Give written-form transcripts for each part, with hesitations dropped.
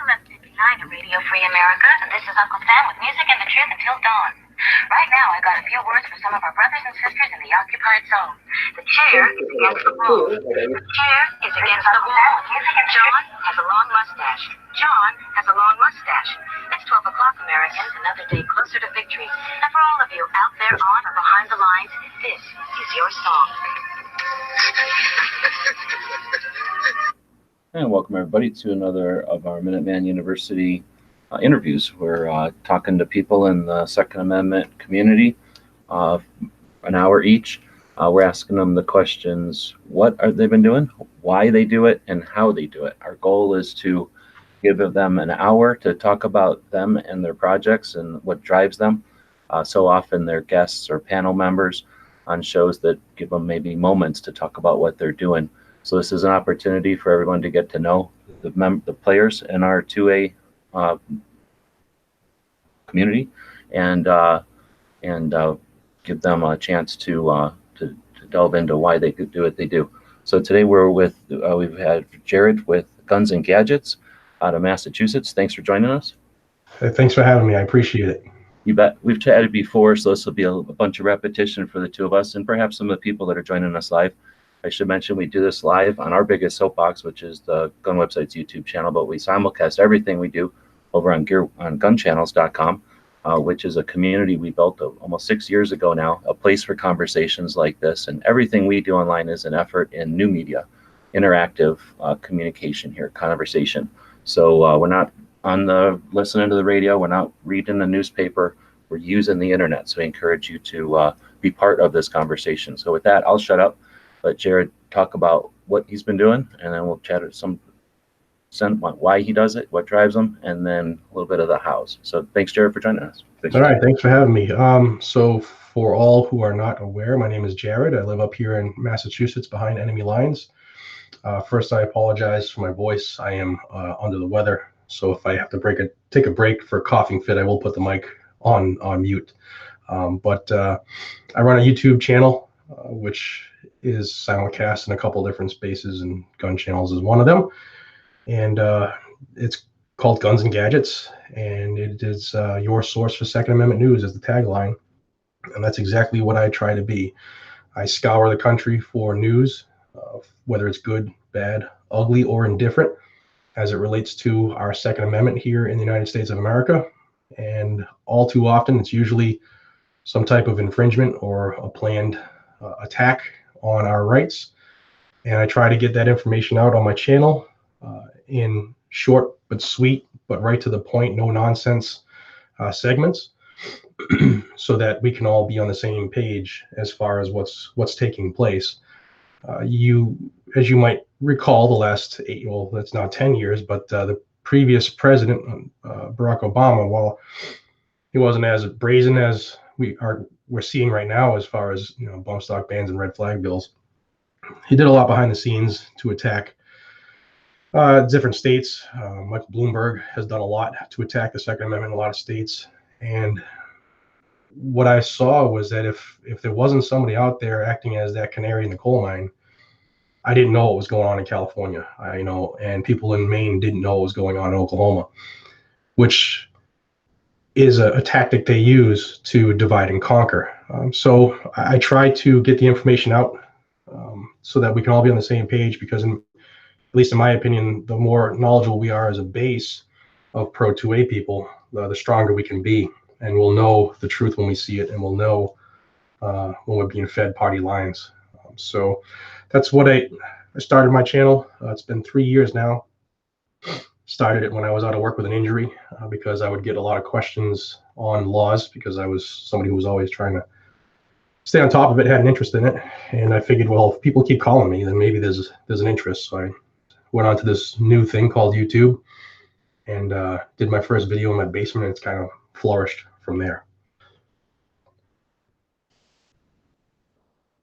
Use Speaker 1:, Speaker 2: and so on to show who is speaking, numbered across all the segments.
Speaker 1: FM 59 to Radio Free America, and this is Uncle Sam with music and the truth until dawn. Right now, I got a few words for some of our brothers and sisters in the occupied zone. The chair is against the wall. The chair is against the wall. John has a long mustache. John has a long mustache. It's 12 o'clock, Americans, another day closer to victory. And for all of you out there on or behind the lines, this is your song.
Speaker 2: And welcome everybody to another of our Minuteman University interviews. We're talking to people in the Second Amendment community, an hour each. We're asking them the questions: what are they been doing, why they do it, and how they do it. Our goal is to give them an hour to talk about them and their projects and what drives them. So often they're guests or panel members on shows that give them maybe moments to talk about what they're doing. So this is an opportunity for everyone to get to know the players in our 2A community, and give them a chance to delve into why they could do what they do. So today we've had Jared with Guns and Gadgets out of Massachusetts. Thanks for joining us.
Speaker 3: Hey, thanks for having me. I appreciate it.
Speaker 2: You bet. We've chatted before, so this will be a bunch of repetition for the two of us and perhaps some of the people that are joining us live. I should mention we do this live on our biggest soapbox, which is the Gun Website's YouTube channel, but we simulcast everything we do over on gunchannels.com, which is a community we built almost 6 years ago now, a place for conversations like this. And everything we do online is an effort in new media, interactive communication here, conversation. So we're not listening to the radio, we're not reading the newspaper, we're using the internet. So I encourage you to be part of this conversation. So with that, I'll shut up. Let Jared talk about what he's been doing, and then we'll chat why he does it, what drives him, and then a little bit of the hows. So thanks, Jared, for joining us.
Speaker 3: All right, thanks for having me. So for all who are not aware, my name is Jared. I live up here in Massachusetts behind enemy lines. First, I apologize for my voice. I am under the weather, so if I have to take a break for a coughing fit, I will put the mic on mute. But I run a YouTube channel, which is simulcast in a couple different spaces, and Gun Channels is one of them. And it's called Guns and Gadgets, and it is your source for Second Amendment news is the tagline. And that's exactly what I try to be. I scour the country for news, whether it's good, bad, ugly, or indifferent, as it relates to our Second Amendment here in the United States of America. And all too often, it's usually some type of infringement or a planned attack on our rights. And I try to get that information out on my channel in short but sweet, but right to the point, no nonsense segments, so that we can all be on the same page as far as what's taking place. As you might recall, the last that's now 10 years, but the previous president, Barack Obama, while he wasn't as brazen as we're seeing right now, as far as bump stock bans and red flag bills, he did a lot behind the scenes to attack different states. Michael Bloomberg has done a lot to attack the Second Amendment in a lot of states. And what I saw was that if there wasn't somebody out there acting as that canary in the coal mine, I didn't know what was going on in California. And people in Maine didn't know what was going on in Oklahoma, which is a tactic they use to divide and conquer. So I try to get the information out so that we can all be on the same page, because at least in my opinion, the more knowledgeable we are as a base of pro 2A people, the stronger we can be. And we'll know the truth when we see it, and we'll know when we're being fed party lines. So that's what I started my channel. It's been 3 years now. Started it when I was out of work with an injury, because I would get a lot of questions on laws, because I was somebody who was always trying to stay on top of it, had an interest in it. And I figured, well, if people keep calling me, then maybe there's an interest. So I went on to this new thing called YouTube, and did my first video in my basement, and it's kind of flourished from there.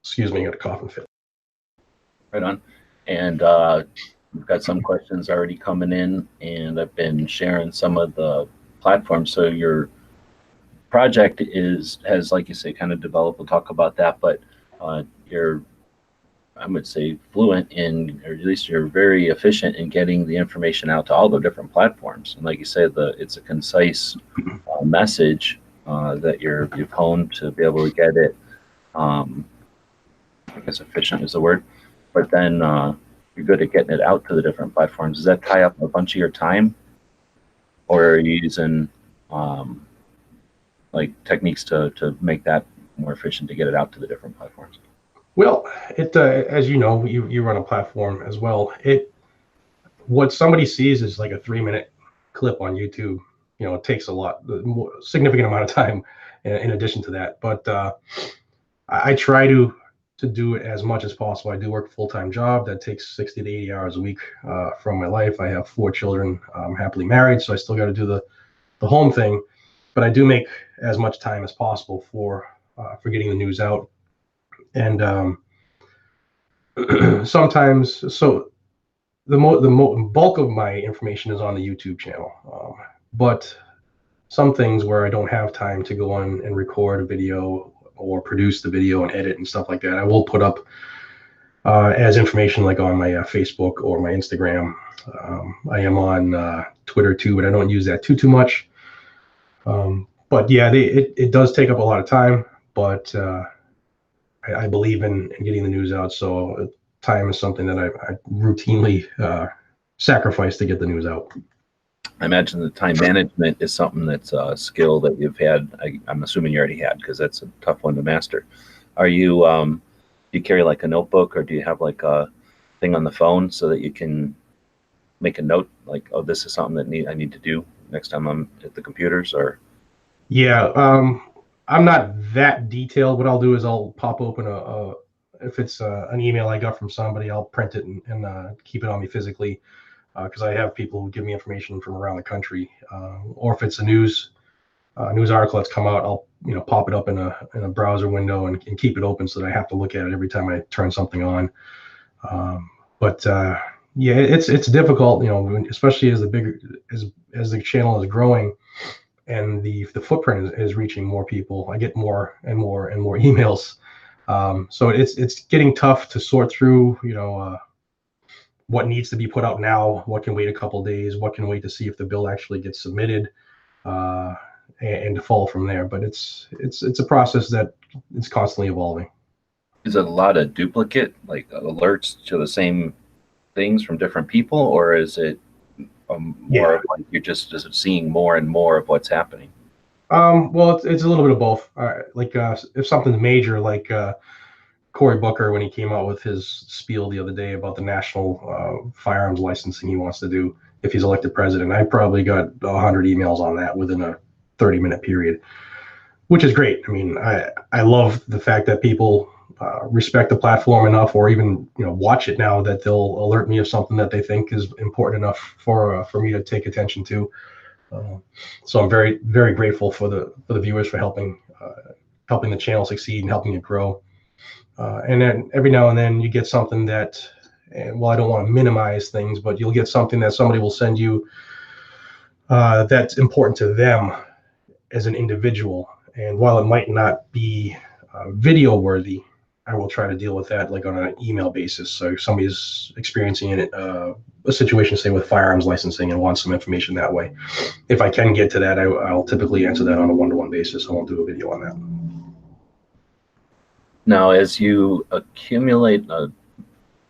Speaker 3: Excuse me, I got a coughing fit.
Speaker 2: Right on. And we've got some questions already coming in, and I've been sharing some of the platforms. So your project has, like you say, kind of developed. We'll talk about that, but your I would say, fluent in, or at least you're very efficient in getting the information out to all the different platforms. And like you said, it's a concise message that you've honed to be able to get it. I guess efficient is the word, but then you're good at getting it out to the different platforms. Does that tie up a bunch of your time, or are you using like techniques to make that more efficient to get it out to the different platforms?
Speaker 3: Well, as you know, you run a platform as well. What somebody sees is like a 3-minute clip on YouTube. It takes a significant amount of time in addition to that. But I try to do it as much as possible. I do work a full-time job that takes 60 to 80 hours a week from my life. I have 4 children. I'm happily married, so I still got to do the home thing. But I do make as much time as possible for getting the news out. And sometimes, so the bulk of my information is on the YouTube channel. But some things where I don't have time to go on and record a video or produce the video and edit and stuff like that, I will put up as information like on my Facebook or my Instagram. I am on Twitter too, but I don't use that too much. But yeah, it does take up a lot of time, but I believe in getting the news out. So time is something that I routinely sacrifice to get the news out.
Speaker 2: I imagine the time management is something that's a skill that you've had. I'm assuming you already had, because that's a tough one to master. Are you, do you carry like a notebook, or do you have like a thing on the phone so that you can make a note like, oh, this is something that I need to do next time I'm at the computers? Or
Speaker 3: yeah, I'm not that detailed. What I'll do is I'll pop open if it's an email I got from somebody, I'll print it and keep it on me physically. Because I have people who give me information from around the country, or if it's a news article that's come out, I'll pop it up in a browser window and keep it open so that I have to look at it every time I turn something on. But yeah, it's difficult, especially as the channel is growing and the footprint is reaching more people. I get more and more and more emails, so it's getting tough to sort through, what needs to be put out now, what can wait a couple of days, what can wait to see if the bill actually gets submitted, and to follow from there. But it's a process that is constantly evolving.
Speaker 2: is it a lot of duplicate, like alerts to the same things from different people, or is it more of like you're just seeing more and more of what's happening?
Speaker 3: Well, it's a little bit of both. If something's major, like Cory Booker, when he came out with his spiel the other day about the national firearms licensing he wants to do if he's elected president, I probably got 100 emails on that within a 30-minute period, which is great. I mean, I love the fact that people respect the platform enough, or even watch it now, that they'll alert me of something that they think is important enough for me to take attention to. So I'm very, very grateful for the viewers for helping the channel succeed and helping it grow. And then every now and then you get something that, well, I don't want to minimize things, but you'll get something that somebody will send you that's important to them as an individual. And while it might not be video worthy, I will try to deal with that like on an email basis. So if somebody's experiencing a situation, say with firearms licensing, and wants some information that way, if I can get to that, I'll typically answer that on a one-to-one basis. I won't do a video on that.
Speaker 2: Now, as you accumulate a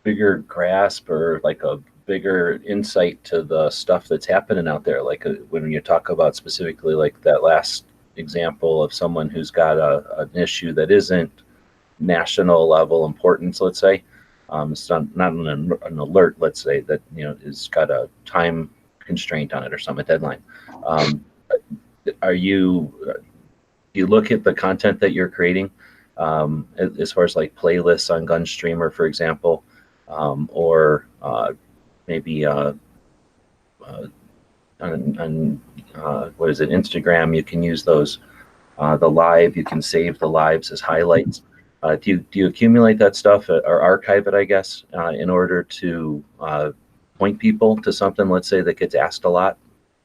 Speaker 2: bigger grasp or like a bigger insight to the stuff that's happening out there, like when you talk about specifically like that last example of someone who's got an issue that isn't national level importance, let's say, it's not an alert, let's say, that is got a time constraint on it or some deadline. Do you look at the content that you're creating, as far as like playlists on Gunstreamer, for example, or maybe on what is it, Instagram? You can use those, the live. You can save the lives as highlights. Do you accumulate that stuff or archive it, I guess, in order to point people to something, let's say, that gets asked a lot?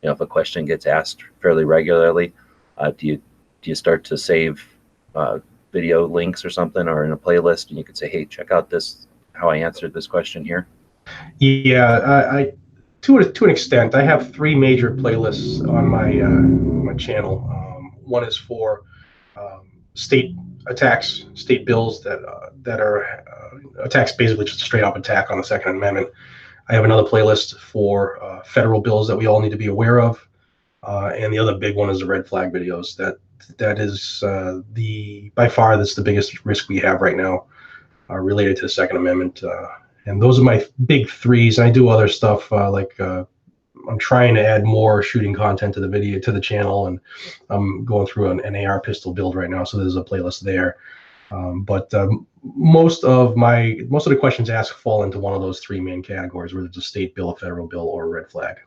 Speaker 2: If a question gets asked fairly regularly, do you start to save video links or something, or in a playlist, and you could say, hey, check out this how I answered this question here?
Speaker 3: Yeah, I to an extent, I have three major playlists on my channel. One is for state attacks, state bills that are attacks, basically just a straight up attack on the Second Amendment. I have another playlist for federal bills that we all need to be aware of, and the other big one is the red flag videos. That is by far that's the biggest risk we have right now related to the Second Amendment. And those are my big threes. I do other stuff like I'm trying to add more shooting content to the channel, and I'm going through an AR pistol build right now, so there's a playlist there. But most of the questions asked fall into one of those three main categories, whether it's a state bill, a federal bill, or a red flag.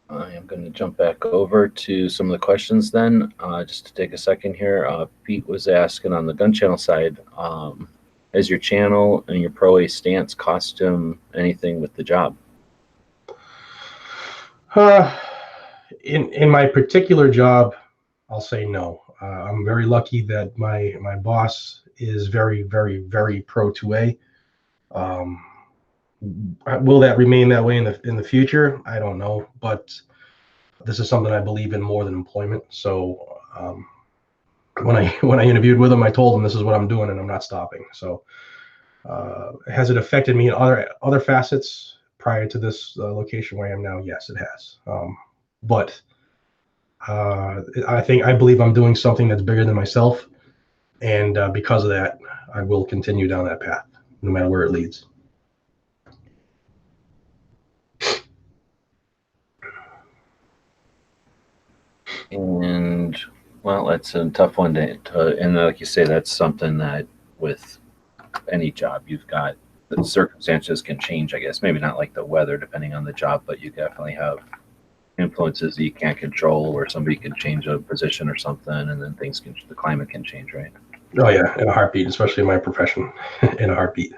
Speaker 2: I am going to jump back over to some of the questions then, just to take a second here. Pete was asking on the gun channel side, has your channel and your Pro A stance cost him anything with the job?
Speaker 3: In my particular job, I'll say no. I'm very lucky that my boss is very, very, very pro 2A. Will that remain that way in the future? I don't know, but this is something I believe in more than employment. So when I interviewed with him, I told him this is what I'm doing and I'm not stopping. So has it affected me in other facets prior to this location where I am now? Yes, it has. But I believe I'm doing something that's bigger than myself, and because of that, I will continue down that path, no matter where it leads.
Speaker 2: And well, that's a tough one and like you say, that's something that with any job you've got, the circumstances can change, I guess. Maybe not like the weather, depending on the job, but you definitely have influences that you can't control, where somebody can change a position or something, and then the climate can change, right?
Speaker 3: Oh yeah, in a heartbeat, especially in my profession, in a heartbeat.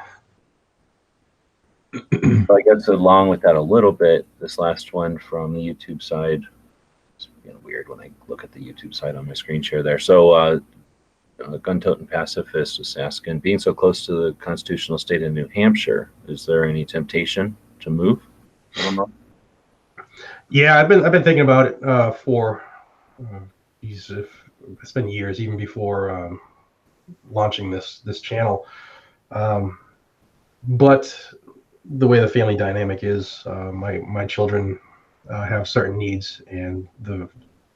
Speaker 2: So I guess along with that a little bit, this last one from the YouTube side, it's weird when I look at the YouTube side on my screen share there. So gun-toting pacifist is asking, being so close to the constitutional state of New Hampshire, is there any temptation to move? I don't know.
Speaker 3: Yeah, I've been thinking about it for it's been years, even before launching this channel. But the way the family dynamic is, my children have certain needs, and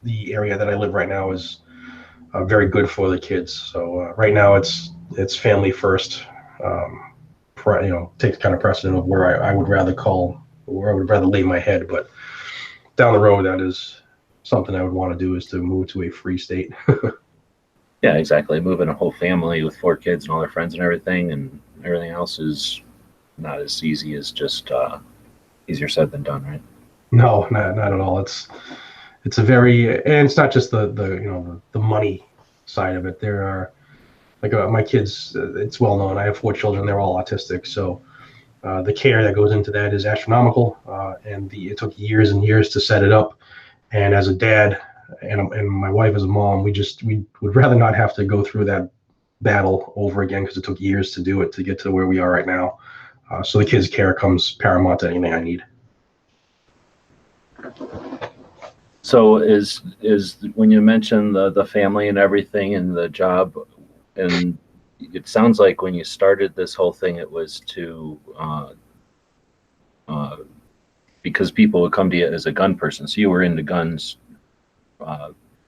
Speaker 3: the area that I live right now is very good for the kids. So right now it's family first. Takes kind of precedent of where I would rather lay my head. But down the road, that is something I would want to do, is to move to a free state.
Speaker 2: Yeah, exactly. Moving a whole family with 4 kids and all their friends and everything else is not as easy as just easier said than done, right?
Speaker 3: No, not at all. It's and it's not just the money side of it. There are my kids. It's well known. I have 4 children. They're all autistic, so the care that goes into that is astronomical. And it took years and years to set it up. And as a dad, and my wife as a mom, we would rather not have to go through that battle over again, because it took years to do it to get to where we are right now. So the kids' care comes paramount to anything I need.
Speaker 2: So is when you mention the family and everything and the job, and it sounds like when you started this whole thing, it was to because people would come to you as a gun person. So you were into guns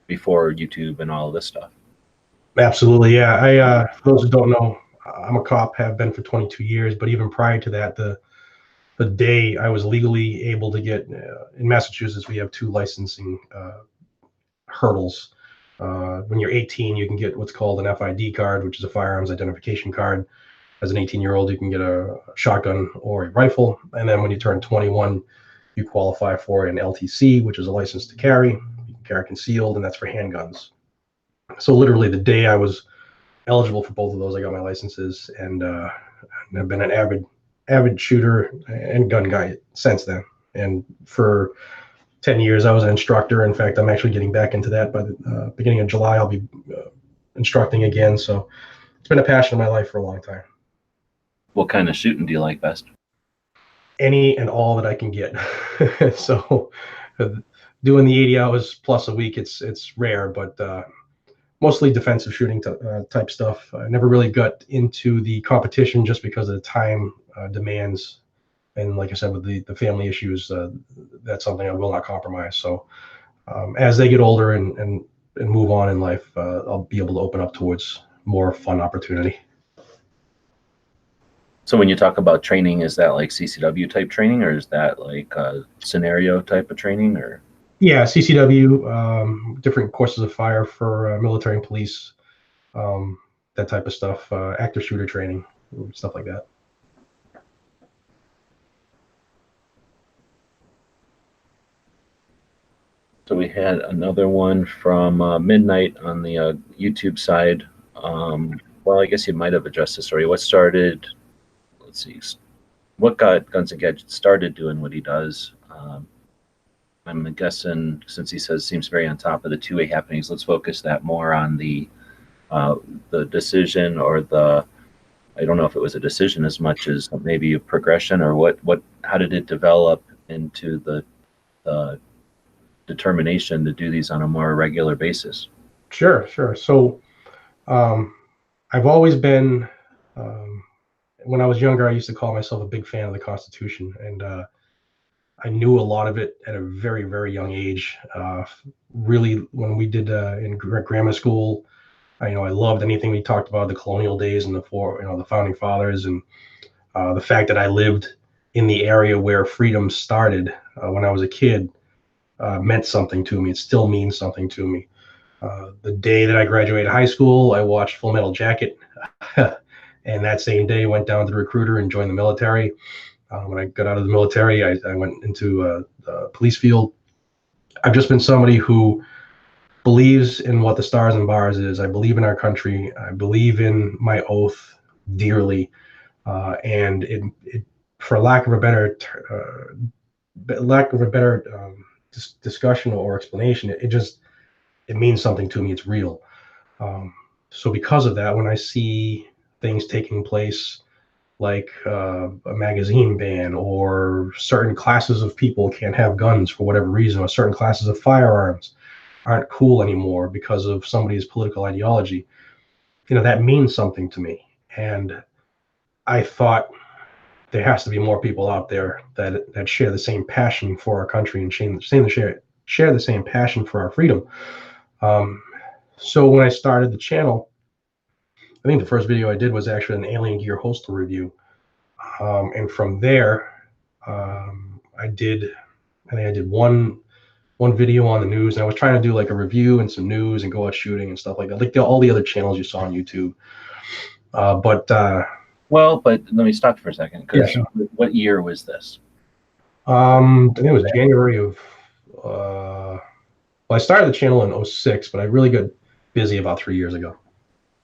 Speaker 2: before YouTube and all of this stuff. Absolutely,
Speaker 3: yeah. For those who don't know, I'm a cop, have been for 22 years. But even prior to that, the day I was legally able to get in Massachusetts, we have 2 licensing hurdles. When you're 18, you can get what's called an FID card, which is a firearms identification card. As an 18-year-old, you can get a shotgun or a rifle. And then when you turn 21, you qualify for an LTC, which is a license to carry. You can carry concealed, and that's for handguns. So literally the day I was eligible for both of those, I got my licenses, and I've been an avid shooter and gun guy since then. And for 10 years, I was an instructor. In fact, I'm actually getting back into that. By the beginning of July, I'll be instructing again. So it's been a passion of my life for a long time.
Speaker 2: What kind of shooting do you like best?
Speaker 3: Any and all that I can get. So doing the 80 hours plus a week, it's rare, but mostly defensive shooting type stuff. I never really got into the competition just because of the time demands. And like I said, with the family issues, that's something I will not compromise. So as they get older and move on in life, I'll be able to open up towards more fun opportunity.
Speaker 2: So when you talk about training, is that like CCW type training, or is that like a scenario type of training, or?
Speaker 3: Yeah, CCW, different courses of fire for military and police, that type of stuff, active shooter training, stuff like that.
Speaker 2: So we had another one from Midnight on the YouTube side. Well, I guess you might have addressed this already. What started, let's see, what got Guns and Gadgets started doing what he does? I'm guessing, since he says seems very on top of the 2A happenings, let's focus that more on the decision, or I don't know if it was a decision as much as maybe a progression, or how did it develop into the determination to do these on a more regular basis?
Speaker 3: Sure. So I've always been, when I was younger, I used to call myself a big fan of the Constitution, and I knew a lot of it at a very, very young age. Really, when we did in grammar school, I loved anything we talked about the colonial days and the founding fathers, and the fact that I lived in the area where freedom started when I was a kid meant something to me. It still means something to me. The day that I graduated high school, I watched Full Metal Jacket, and that same day went down to the recruiter and joined the military. When I got out of the military, I went into the police field. I've just been somebody who believes in what the stars and bars is. I believe in our country. I believe in my oath dearly, and it for lack of a better discussion or explanation, it means something to me. It's real. So because of that, when I see things taking place like a magazine ban, or certain classes of people can't have guns for whatever reason, or certain classes of firearms aren't cool anymore because of somebody's political ideology, that means something to me. And I thought there has to be more people out there that share the same passion for our country and share the same passion for our freedom. So when I started the channel, I think the first video I did was actually an Alien Gear holster review. And from there, I think I did one video on the news, and I was trying to do like a review and some news and go out shooting and stuff like that, like all the other channels you saw on YouTube.
Speaker 2: Well, but let me stop for a second.
Speaker 3: Yeah, sure.
Speaker 2: What year was this?
Speaker 3: I think it was January of. Well, I started the channel in 06, but I really got busy about 3 years ago.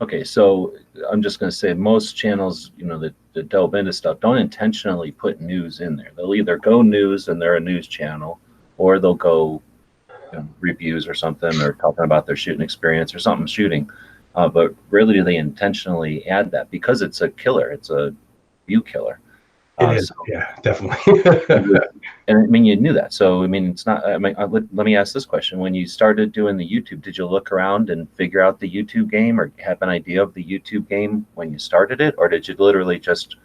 Speaker 2: Okay, so I'm just going to say most channels, that delve into stuff don't intentionally put news in there. They'll either go news and they're a news channel, or they'll go reviews or something, or talking about their shooting experience or something shooting. But rarely do they intentionally add that, because it's a killer. It's a view killer.
Speaker 3: It is, yeah, definitely.
Speaker 2: And I mean, you knew that. So, I mean, it's not, let me ask this question. When you started doing the YouTube, did you look around and figure out the YouTube game, or have an idea of the YouTube game when you started it? Or did you literally just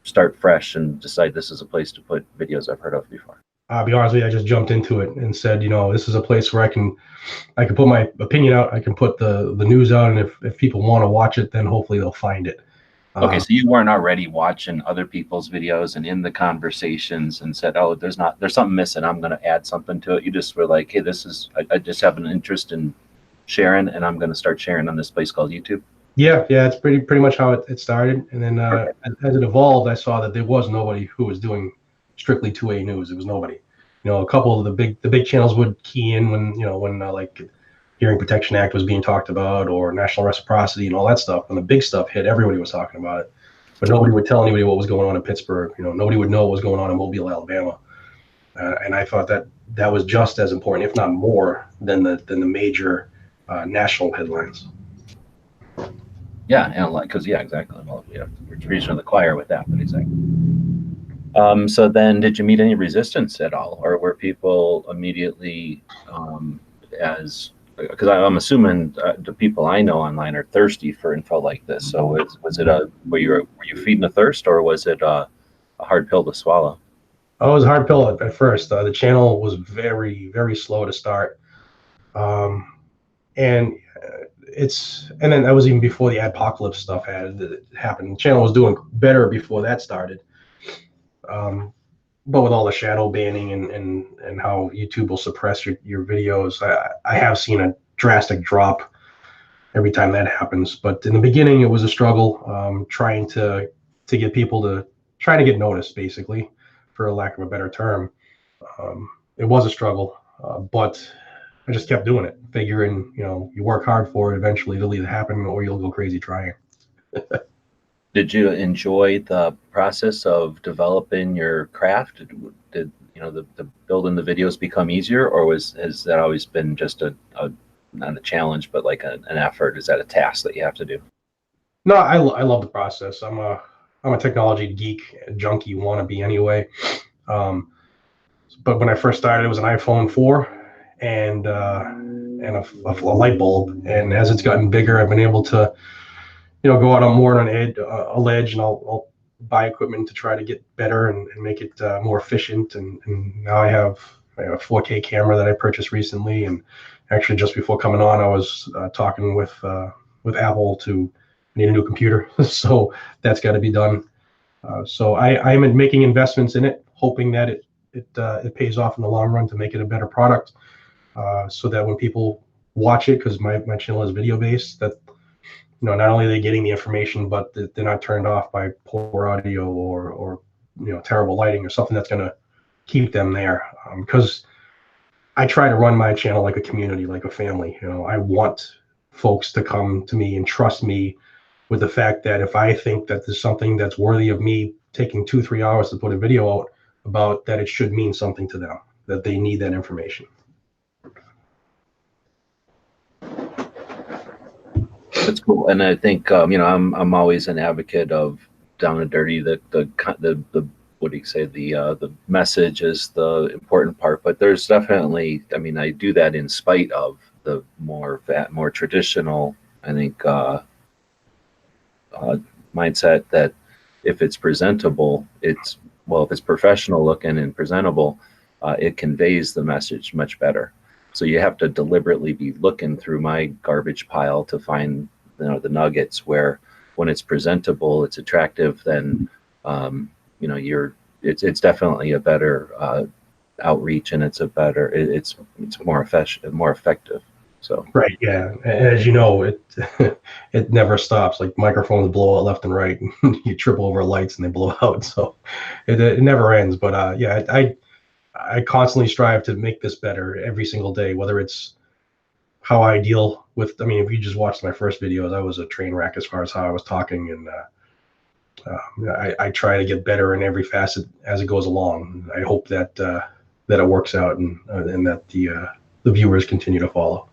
Speaker 2: start fresh and decide this is a place to put videos I've heard of before?
Speaker 3: I'll be honest with you, I just jumped into it and said, this is a place where I can put my opinion out. I can put the news out, and if people want to watch it, then hopefully they'll find it.
Speaker 2: Okay, so you weren't already watching other people's videos and in the conversations and said, oh, there's something missing, I'm going to add something to it. You just were like, hey, I just have an interest in sharing, and I'm going to start sharing on this place called YouTube.
Speaker 3: Yeah, it's pretty much how it started. And then as it evolved, I saw that there was nobody who was doing strictly 2A news. It was nobody. A couple of the big channels would key in when like Hearing Protection Act was being talked about, or national reciprocity and all that stuff. When the big stuff hit, everybody was talking about it, but nobody would tell anybody what was going on in Pittsburgh. Nobody would know what was going on in Mobile, Alabama. And I thought that was just as important, if not more, than the major national headlines.
Speaker 2: Yeah, and like, because yeah, exactly. Well, you know, we're preaching to the choir with that, but exactly. So then, did you meet any resistance at all, or were people immediately as because I'm assuming the people I know online are thirsty for info like this. So was it a were you feeding a thirst, or was it a hard pill to swallow?
Speaker 3: Oh, it was a hard pill at first. The channel was very, very slow to start. Um, and and then that was even before the apocalypse stuff had happened. The channel was doing better before that started. Um, but with all the shadow banning and how YouTube will suppress your videos, I have seen a drastic drop every time that happens. But in the beginning, it was a struggle, trying to get people to trying to get noticed, basically, for a lack of a better term. It was a struggle, but I just kept doing it, figuring, you work hard for it, eventually it'll either happen or you'll go crazy trying.
Speaker 2: Did you enjoy the process of developing your craft? Did you know the building the videos become easier, or has that always been just a not a challenge, but like an effort? Is that a task that you have to do?
Speaker 3: No, I love the process. I'm a technology geek, junkie wannabe anyway. Um, but when I first started, it was an iPhone 4 and a light bulb. And as it's gotten bigger, I've been able to, go out on more on a ledge, and I'll buy equipment to try to get better and make it more efficient. And now I have a 4K camera that I purchased recently. And actually, just before coming on, I was talking with Apple to need a new computer, so that's got to be done. So I'm making investments in it, hoping that it pays off in the long run to make it a better product, so that when people watch it, because my channel is video based, that not only are they getting the information, but that they're not turned off by poor audio or terrible lighting or something that's going to keep them there. Because I try to run my channel like a community, like a family. I want folks to come to me and trust me with the fact that if I think that there's something that's worthy of me taking 2-3 hours to put a video out about, that it should mean something to them, that they need that information.
Speaker 2: That's cool, and I think I'm always an advocate of down and dirty. The what do you say, the message is the important part, but there's definitely, I mean, I do that in spite of the more traditional, I think, mindset that if it's presentable, if it's professional looking and presentable, it conveys the message much better. So you have to deliberately be looking through my garbage pile to find the nuggets, where when it's presentable, it's attractive, then it's definitely a better outreach, and it's more effective. So
Speaker 3: Right, yeah. And as you know, it it never stops. Like, microphones blow out left and right. You trip over lights and they blow out. So it never ends. But yeah, I constantly strive to make this better every single day, whether it's how I deal with. I mean, if you just watched my first videos, I was a train wreck as far as how I was talking, and I try to get better in every facet as it goes along. I hope that that it works out, and that the viewers continue to follow.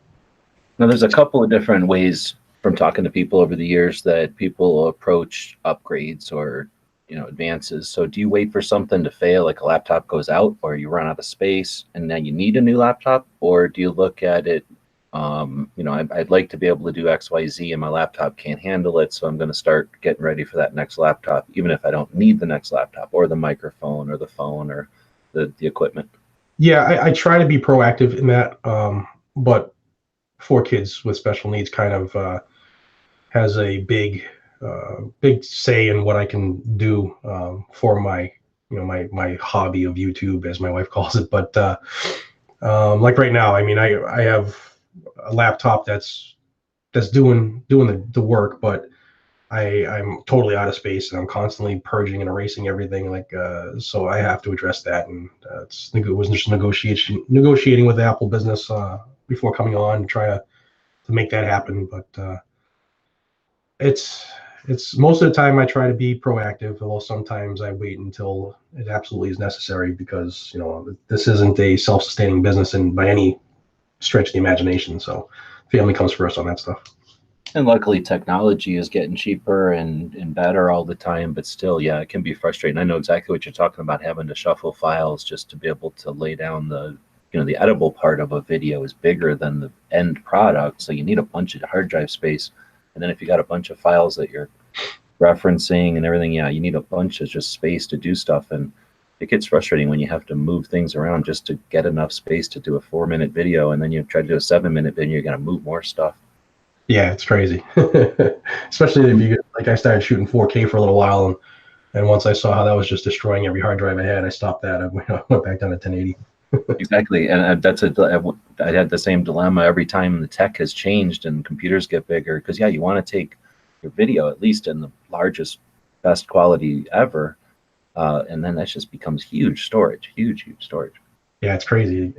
Speaker 2: now there's a couple of different ways from talking to people over the years that people approach upgrades or advances. So do you wait for something to fail, like a laptop goes out or you run out of space and now you need a new laptop, or do you look at it, I'd like to be able to do XYZ and my laptop can't handle it, so I'm going to start getting ready for that next laptop, even if I don't need the next laptop or the microphone or the phone or the equipment?
Speaker 3: Yeah, I try to be proactive in that, but for kids with special needs, kind of has a big say in what I can do, for my my hobby of YouTube, as my wife calls it. But like right now, I mean, I have a laptop that's doing the work, but I'm totally out of space, and I'm constantly purging and erasing everything. Like, so I have to address that, and it was just negotiating with the Apple business before coming on to try to make that happen. But it's most of the time I try to be proactive, although sometimes I wait until it absolutely is necessary, because this isn't a self-sustaining business, and by any stretch of the imagination. So family comes first on that stuff.
Speaker 2: And luckily, technology is getting cheaper and better all the time. But still, yeah, it can be frustrating. I know exactly what you're talking about, having to shuffle files just to be able to lay down the, the edible part of a video is bigger than the end product. So you need a bunch of hard drive space. And then if you got a bunch of files that you're referencing and everything, yeah, you need a bunch of just space to do stuff. And it gets frustrating when you have to move things around just to get enough space to do a 4-minute video. And then you try to do a 7-minute video, you're going to move more stuff.
Speaker 3: Yeah, it's crazy. Especially if you get, like, I started shooting 4K for a little while, and once I saw how that was just destroying every hard drive I had, I stopped that. I went back down to 1080.
Speaker 2: Exactly, and I had the same dilemma every time the tech has changed and computers get bigger, because yeah, you want to take your video at least in the largest, best quality ever, and then that just becomes huge storage, huge storage.
Speaker 3: Yeah, it's crazy,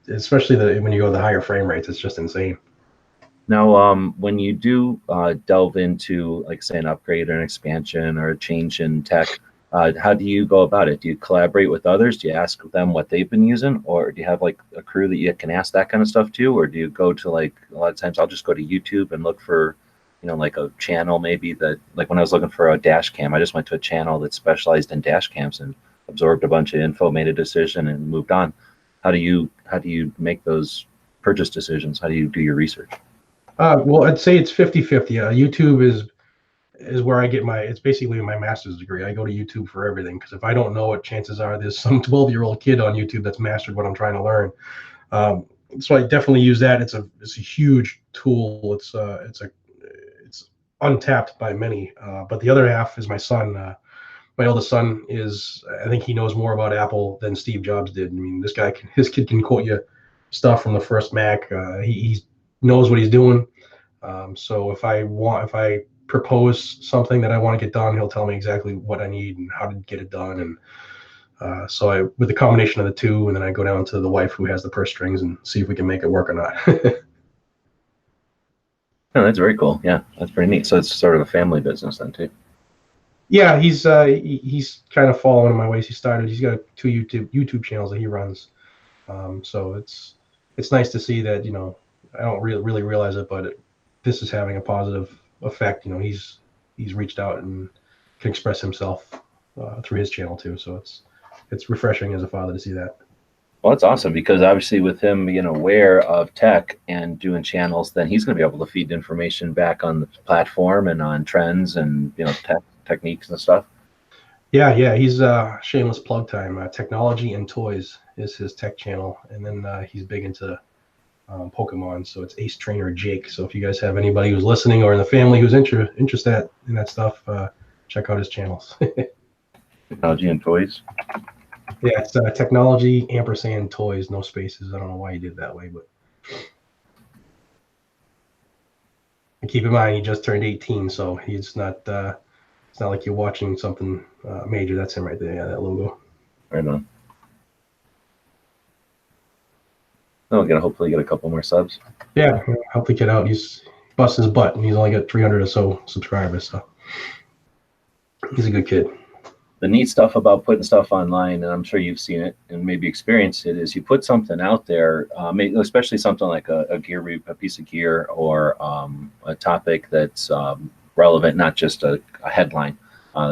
Speaker 3: especially when you go to the higher frame rates. It's just insane.
Speaker 2: Now, when you do delve into, like, say, an upgrade or an expansion or a change in tech, how do you go about it? Do you collaborate with others? Do you ask them what they've been using? Or do you have, like, a crew that you can ask that kind of stuff to? Or do you go to, like, a lot of times I'll just go to YouTube and look for, like a channel maybe that, like when I was looking for a dash cam, I just went to a channel that specialized in dash cams and absorbed a bunch of info, made a decision, and moved on. How do you make those purchase decisions? How do you do your research?
Speaker 3: Well, I'd say it's 50-50. YouTube is where I get it's basically my master's degree. I go to YouTube for everything, because if I don't know it, chances are there's some 12-year-old kid on YouTube that's mastered what I'm trying to learn. So I definitely use that. It's a huge tool. It's untapped by many. But the other half is my son. My oldest son I think he knows more about Apple than Steve Jobs did. I mean, his kid can quote you stuff from the first Mac. He knows what he's doing. So if I propose something that I want to get done, he'll tell me exactly what I need and how to get it done. And so with the combination of the two, and then I go down to the wife who has the purse strings and see if we can make it work or not.
Speaker 2: Oh, that's very cool. Yeah, that's pretty neat. So it's sort of a family business then too.
Speaker 3: Yeah, he's kind of following in my ways. He's got 2 YouTube channels that he runs. So it's nice to see that, I don't really realize it, but this is having a positive effect. He's reached out and can express himself through his channel too. So it's refreshing as a father to see that.
Speaker 2: Well, that's awesome, because obviously with him being aware of tech and doing channels, then he's going to be able to feed information back on the platform and on trends and techniques and stuff.
Speaker 3: Yeah, he's shameless plug time. Technology and Toys is his tech channel, and then he's big into Pokemon, so it's Ace Trainer Jake. So if you guys have anybody who's listening or in the family who's interested in that stuff, check out his channels.
Speaker 2: Technology and Toys.
Speaker 3: Yeah, it's Technology & Toys, no spaces. I don't know why he did it that way, but and keep in mind he just turned 18, so he's not. It's not like you're watching something major. That's him right there. Yeah, that logo.
Speaker 2: Right on. Oh, we're gonna hopefully get a couple more subs.
Speaker 3: Yeah, help the kid out. He's busting his butt, and he's only got 300 or so subscribers, so he's a good kid.
Speaker 2: The neat stuff about putting stuff online, and I'm sure you've seen it and maybe experienced it, is you put something out there, especially something like a piece of gear, or a topic that's relevant, not just a headline,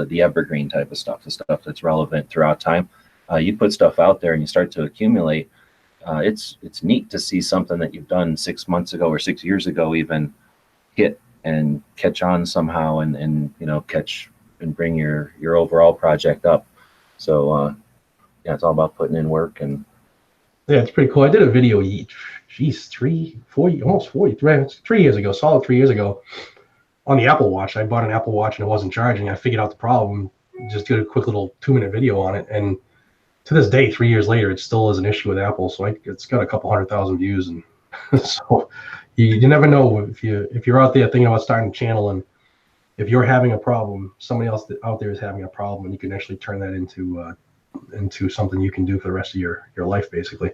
Speaker 2: the evergreen type of stuff, the stuff that's relevant throughout time. You put stuff out there and you start to accumulate. It's neat to see something that you've done 6 months ago or 6 years ago even hit and catch on somehow, and catch and bring your overall project up. So yeah, it's all about putting in work. And
Speaker 3: yeah, it's pretty cool. I did a video, almost 3 years ago, solid 3 years ago, on the Apple Watch. I bought an Apple Watch and it wasn't charging. I figured out the problem, just did a quick little 2-minute video on it, and to this day, 3 years later, it still is an issue with Apple. So it's got a couple 100,000 views, and so you never know if you're out there thinking about starting a channel, and if you're having a problem, somebody else out there is having a problem, and you can actually turn that into something you can do for the rest of your life, basically.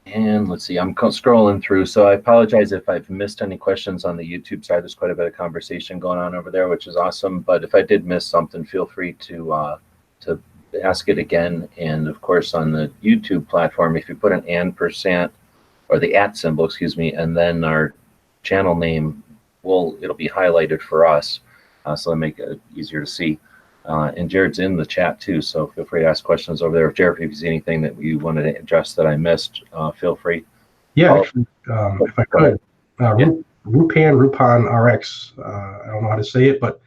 Speaker 2: And let's see, I'm scrolling through, so I apologize if I've missed any questions on the YouTube side. There's quite a bit of conversation going on over there, which is awesome. But if I did miss something, feel free to ask it again. And of course, on the YouTube platform, if you put an %, or the @ symbol, excuse me, and then our channel name it'll be highlighted for us, so it'll make it easier to see. And Jared's in the chat too, so feel free to ask questions over there. If Jared, if you see anything that you wanted to address that I missed, feel free.
Speaker 3: Yeah, actually, if I could, Rupan RX, I don't know how to say it, but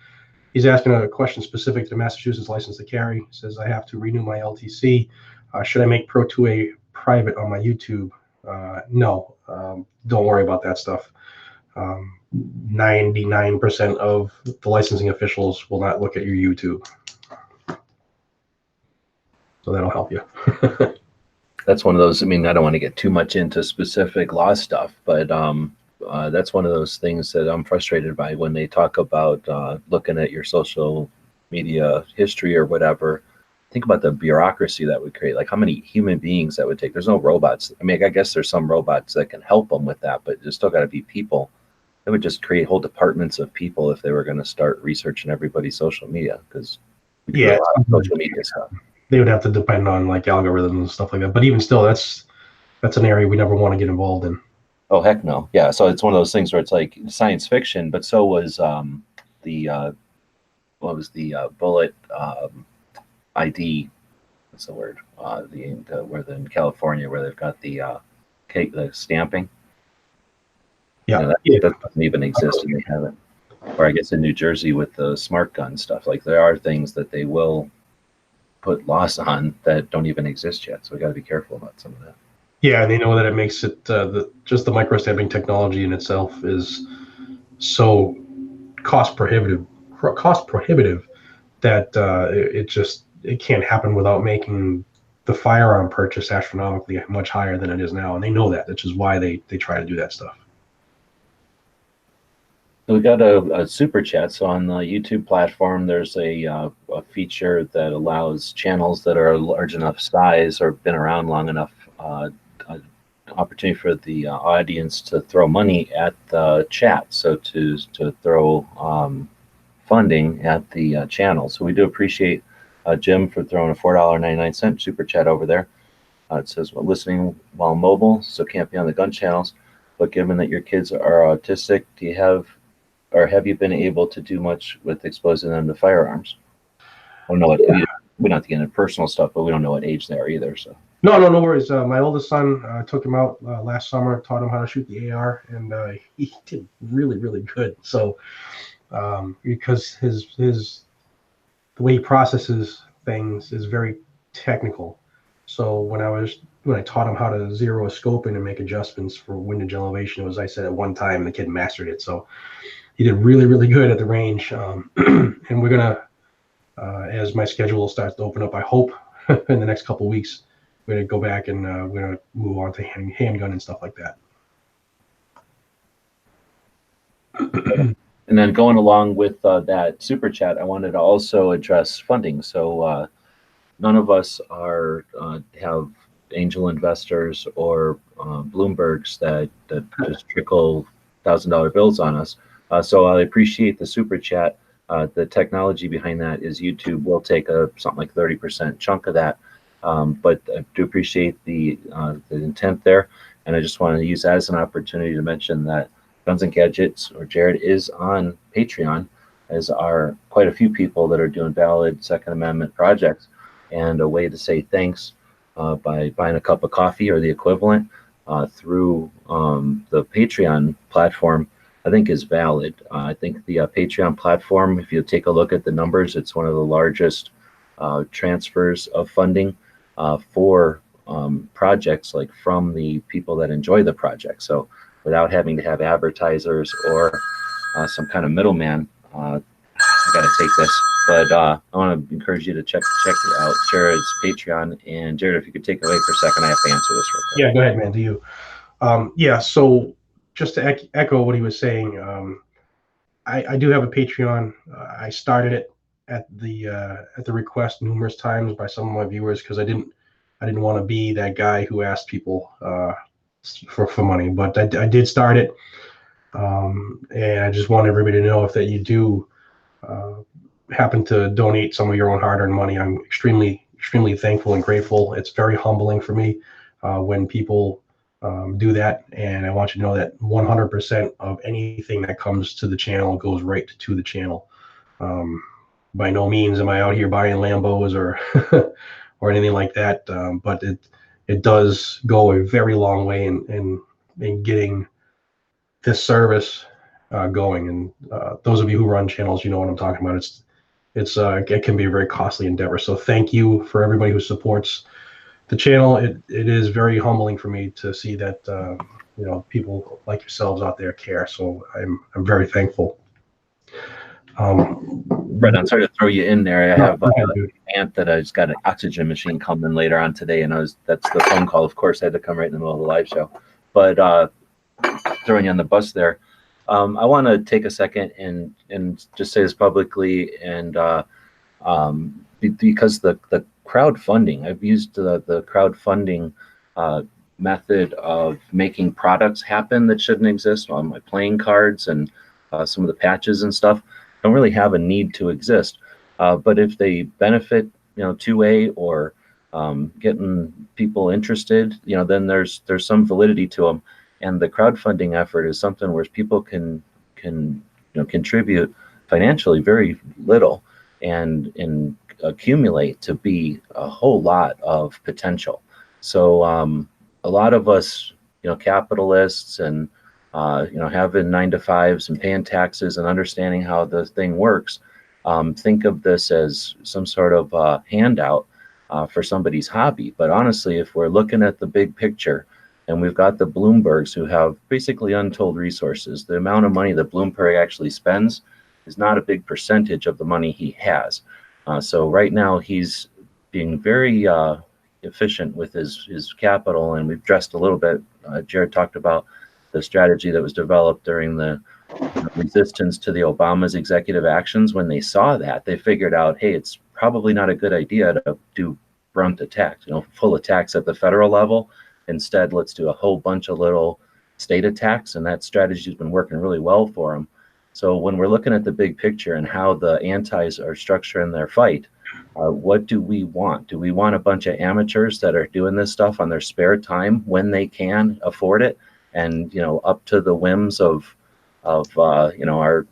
Speaker 3: he's asking a question specific to Massachusetts license to carry. He says, I have to renew my LTC. Should I make Pro 2A private on my YouTube? No, don't worry about that stuff. 99% of the licensing officials will not look at your YouTube. So that'll help you.
Speaker 2: That's one of those, I mean, I don't want to get too much into specific law stuff, but that's one of those things that I'm frustrated by when they talk about looking at your social media history or whatever. Think about the bureaucracy that would create, like how many human beings that would take. There's no robots. I mean, I guess there's some robots that can help them with that, but there's still got to be people. It would just create whole departments of people if they were going to start researching everybody's social media, because we do a lot of social media stuff.
Speaker 3: They would have to depend on like algorithms and stuff like that. But even still, that's an area we never want to get involved in.
Speaker 2: Oh, heck no. Yeah. So it's one of those things where it's like science fiction, but so was bullet ID. What's the word? Where in California where they've got the stamping.
Speaker 3: Yeah.
Speaker 2: That doesn't even exist, and they haven't. Or I guess in New Jersey with the smart gun stuff, like there are things that they will put laws on that don't even exist yet. So we got to be careful about some of that.
Speaker 3: Yeah, and they know that it makes it just the microstamping technology in itself is so cost prohibitive that it can't happen without making the firearm purchase astronomically much higher than it is now, and they know that, which is why they try to do that stuff.
Speaker 2: So we got a super chat. So on the YouTube platform, there's a feature that allows channels that are large enough size or been around long enough opportunity for the audience to throw money at the chat. So to throw funding at the channel. So we do appreciate Jim for throwing a $4.99 super chat over there. It says, well, listening while mobile, so can't be on the gun channels. But given that your kids are autistic, have you been able to do much with exposing them to firearms? I don't know what, we don't have to get into personal stuff, but we don't know what age they are either. So
Speaker 3: no worries. My oldest son, took him out last summer, taught him how to shoot the AR, and he did really, really good. So because the way he processes things is very technical. So when I taught him how to zero a scope in and make adjustments for windage elevation, it was, I said at one time, the kid mastered it. So he did really, really good at the range. And we're gonna, as my schedule starts to open up, I hope in the next couple of weeks, we're gonna go back and we're gonna move on to handgun and stuff like that.
Speaker 2: And then going along with that super chat, I wanted to also address funding. So none of us have angel investors or Bloombergs that just trickle $1,000 bills on us. So I appreciate the super chat. The technology behind that is YouTube will take something like 30% chunk of that. But I do appreciate the intent there. And I just want to use that as an opportunity to mention that Guns and Gadgets, or Jared, is on Patreon, as are quite a few people that are doing valid Second Amendment projects. And a way to say thanks by buying a cup of coffee or the equivalent through the Patreon platform, I think is valid. I think the Patreon platform, if you take a look at the numbers, it's one of the largest transfers of funding for projects, like from the people that enjoy the project. So without having to have advertisers or some kind of middleman, I got to take this. But I want to encourage you to check out Jared's Patreon. And Jared, if you could take it away for a second, I have to answer this real quick.
Speaker 3: Yeah, go ahead, man. Do you? So just to echo what he was saying, I do have a Patreon. I started it at the request numerous times by some of my viewers, because I didn't want to be that guy who asked people for money, but I did start it, and I just want everybody to know, if that you do happen to donate some of your own hard-earned money, I'm extremely, extremely thankful and grateful. It's very humbling for me when people do that. And I want you to know that 100% of anything that comes to the channel goes right to the channel. By no means am I out here buying Lambos or or anything like that, but it does go a very long way in getting this service going. And those of you who run channels, you know what I'm talking about. It can be a very costly endeavor. So thank you for everybody who supports the channel. It is very humbling for me to see that people like yourselves out there care. So I'm very thankful.
Speaker 2: Brett, I'm sorry to throw you in there. I have an aunt that has got an oxygen machine coming later on today, and that's the phone call. Of course, I had to come right in the middle of the live show. But throwing you on the bus there, I want to take a second and just say this publicly, and because the crowdfunding, I've used the crowdfunding method of making products happen that shouldn't exist on my playing cards and some of the patches and stuff don't really have a need to exist. But if they benefit, two-way or getting people interested, then there's some validity to them. And the crowdfunding effort is something where people can contribute financially very little and accumulate to be a whole lot of potential. So a lot of us, capitalists and having 9-to-5s and paying taxes and understanding how the thing works, think of this as some sort of handout for somebody's hobby. But honestly, if we're looking at the big picture, and we've got the Bloombergs who have basically untold resources, the amount of money that Bloomberg actually spends is not a big percentage of the money he has. So right now he's being very efficient with his capital, and we've addressed a little bit. Jared talked about the strategy that was developed during the resistance to the Obama's executive actions. When they saw that, they figured out, hey, it's probably not a good idea to do brunt attacks, full attacks at the federal level. Instead, let's do a whole bunch of little state attacks, and that strategy has been working really well for them. So when we're looking at the big picture and how the antis are structuring their fight, what do we want? Do we want a bunch of amateurs that are doing this stuff on their spare time when they can afford it, and up to the whims of our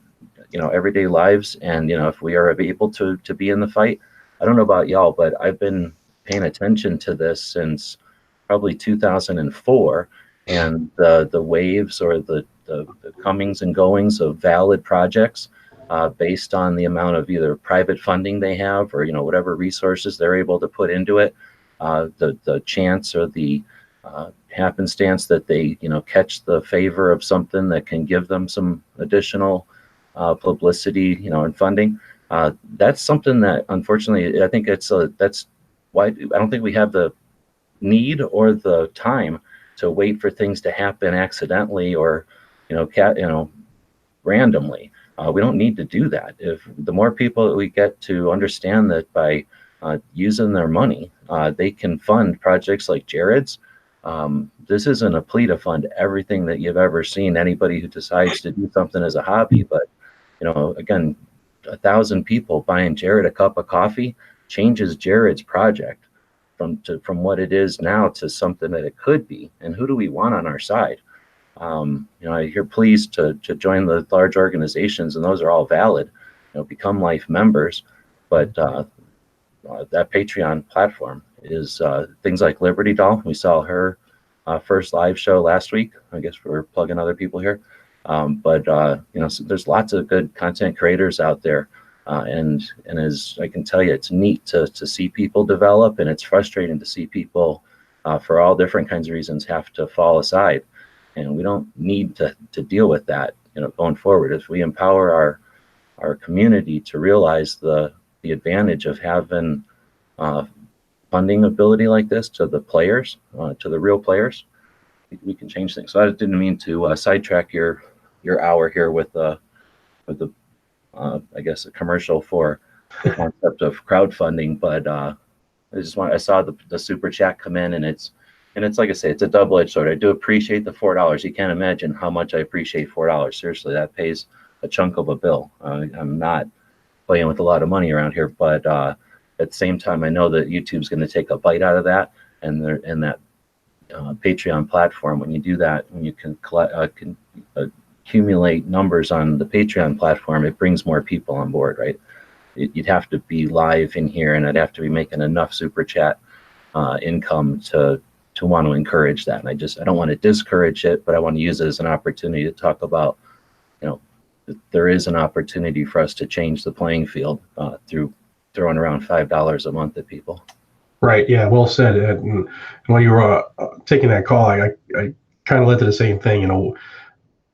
Speaker 2: everyday lives? And if we are able to be in the fight, I don't know about y'all, but I've been paying attention to this since probably 2004, and the waves or the comings and goings of valid projects based on the amount of either private funding they have or whatever resources they're able to put into it, the chance or the happenstance that they catch the favor of something that can give them some additional publicity and funding. That's something that unfortunately I think that's why I don't think we have the need or the time to wait for things to happen accidentally or randomly. We don't need to do that. If the more people that we get to understand that by using their money, they can fund projects like Jared's. This isn't a plea to fund everything that you've ever seen anybody who decides to do something as a hobby, but again, 1,000 people buying Jared a cup of coffee changes Jared's project from what it is now to something that it could be. And who do we want on our side? I hear pleas to join the large organizations, and those are all valid. Become life members, but that Patreon platform is things like Liberty Doll. We saw her first live show last week. I guess we're plugging other people here, but so there's lots of good content creators out there. And as I can tell you, it's neat to see people develop, and it's frustrating to see people for all different kinds of reasons have to fall aside. And we don't need to deal with that, going forward. If we empower our community to realize the advantage of having funding ability like this to the players, to the real players, we can change things. So I didn't mean to sidetrack your hour here with the I guess a commercial for the concept of crowdfunding, but I saw the super chat come in, and it's like I say, it's a double-edged sword. I do appreciate the $4. You can't imagine how much I appreciate $4. Seriously, that pays a chunk of a bill. I'm not playing with a lot of money around here, but at the same time, I know that YouTube's going to take a bite out of that, and that Patreon platform, when you do that, when you can accumulate numbers on the Patreon platform, it brings more people on board, right? You'd have to be live in here, and I'd have to be making enough super chat income to want to encourage that. And I don't want to discourage it, but I want to use it as an opportunity to talk about, there is an opportunity for us to change the playing field through throwing around $5 a month at people.
Speaker 3: Right. Yeah. Well said. And when you were taking that call, I kind of led to the same thing.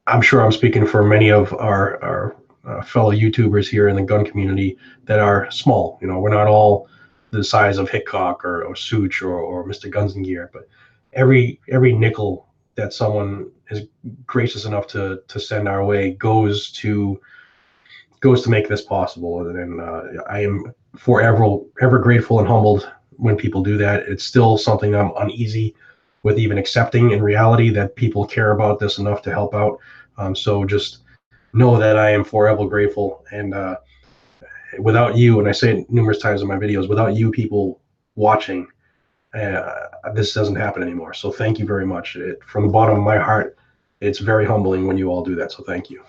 Speaker 3: I'm sure I'm speaking for many of our fellow YouTubers here in the gun community that are small. We're not all the size of Hickok or Such or Mr. Guns and Gear, but every nickel that someone is gracious enough to send our way goes to make this possible. And I am ever grateful and humbled when people do that. It's still something I'm uneasy with even accepting in reality, that people care about this enough to help out. So just know that I am forever grateful. And without you, and I say it numerous times in my videos, without you people watching, this doesn't happen anymore. So thank you very much. From the bottom of my heart, it's very humbling when you all do that. So thank you.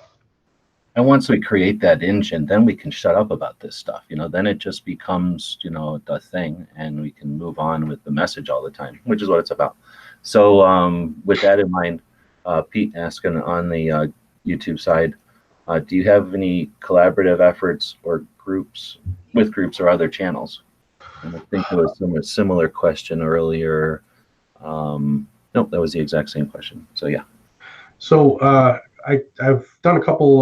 Speaker 2: And once we create that engine, then we can shut up about this stuff. Then it just becomes, the thing, and we can move on with the message all the time, which is what it's about. So with that in mind, Pete asking on the YouTube side, do you have any collaborative efforts or groups or other channels? And I think there was a similar question earlier. Nope, that was the exact same question. So yeah.
Speaker 3: So I've done a couple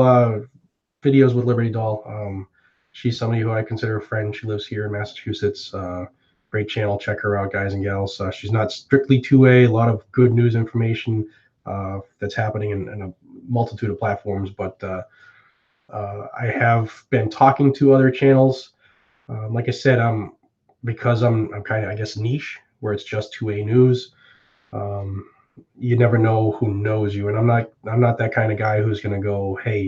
Speaker 3: videos with Liberty Doll. She's somebody who I consider a friend. She lives here in Massachusetts. Great channel. Check her out, guys and gals. She's not strictly 2A. A lot of good news information that's happening in a multitude of platforms. But I have been talking to other channels. Like I said, because I'm kind of, I guess, niche, where it's just 2A news. You never know who knows you, and I'm not that kind of guy who's going to go, hey,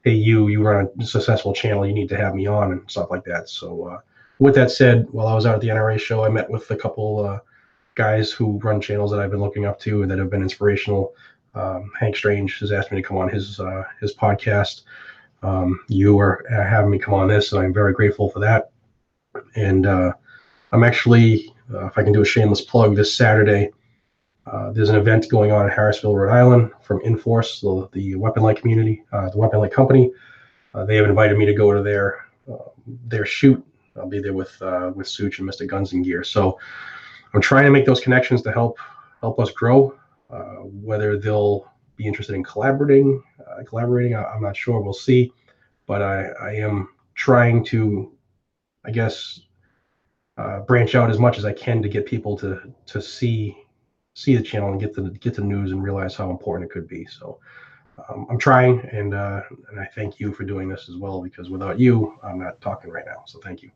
Speaker 3: you run a successful channel, you need to have me on and stuff like that. So with that said, while I was out at the NRA show, I met with a couple guys who run channels that I've been looking up to and that have been inspirational. Hank Strange has asked me to come on his podcast. You are having me come on this, and I'm very grateful for that. And I'm actually, if I can do a shameless plug, this Saturday, there's an event going on in Harrisville, Rhode Island, from Enforce, the Weapon Light community, the Weapon Light company. They have invited me to go to their shoot. I'll be there with Such and Mr. Guns and Gear. So I'm trying to make those connections to help us grow. Whether they'll be interested in collaborating, I'm not sure. We'll see. But I am trying to, I guess, branch out as much as I can to get people to see the channel and get the news and realize how important it could be. So I'm trying, and I thank you for doing this as well, because without you, I'm not talking right now. So thank you.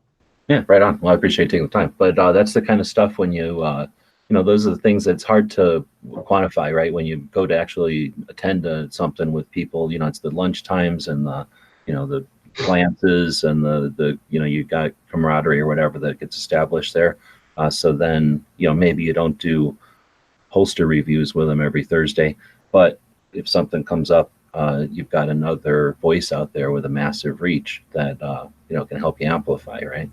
Speaker 2: Yeah, right on. Well, I appreciate taking the time. But that's the kind of stuff when you, those are the things that's hard to quantify, right? When you go to actually attend something with people, it's the lunch times and the glances and the you got camaraderie or whatever that gets established there. So then, maybe you don't do holster reviews with them every Thursday, but if something comes up, you've got another voice out there with a massive reach that can help you amplify, right?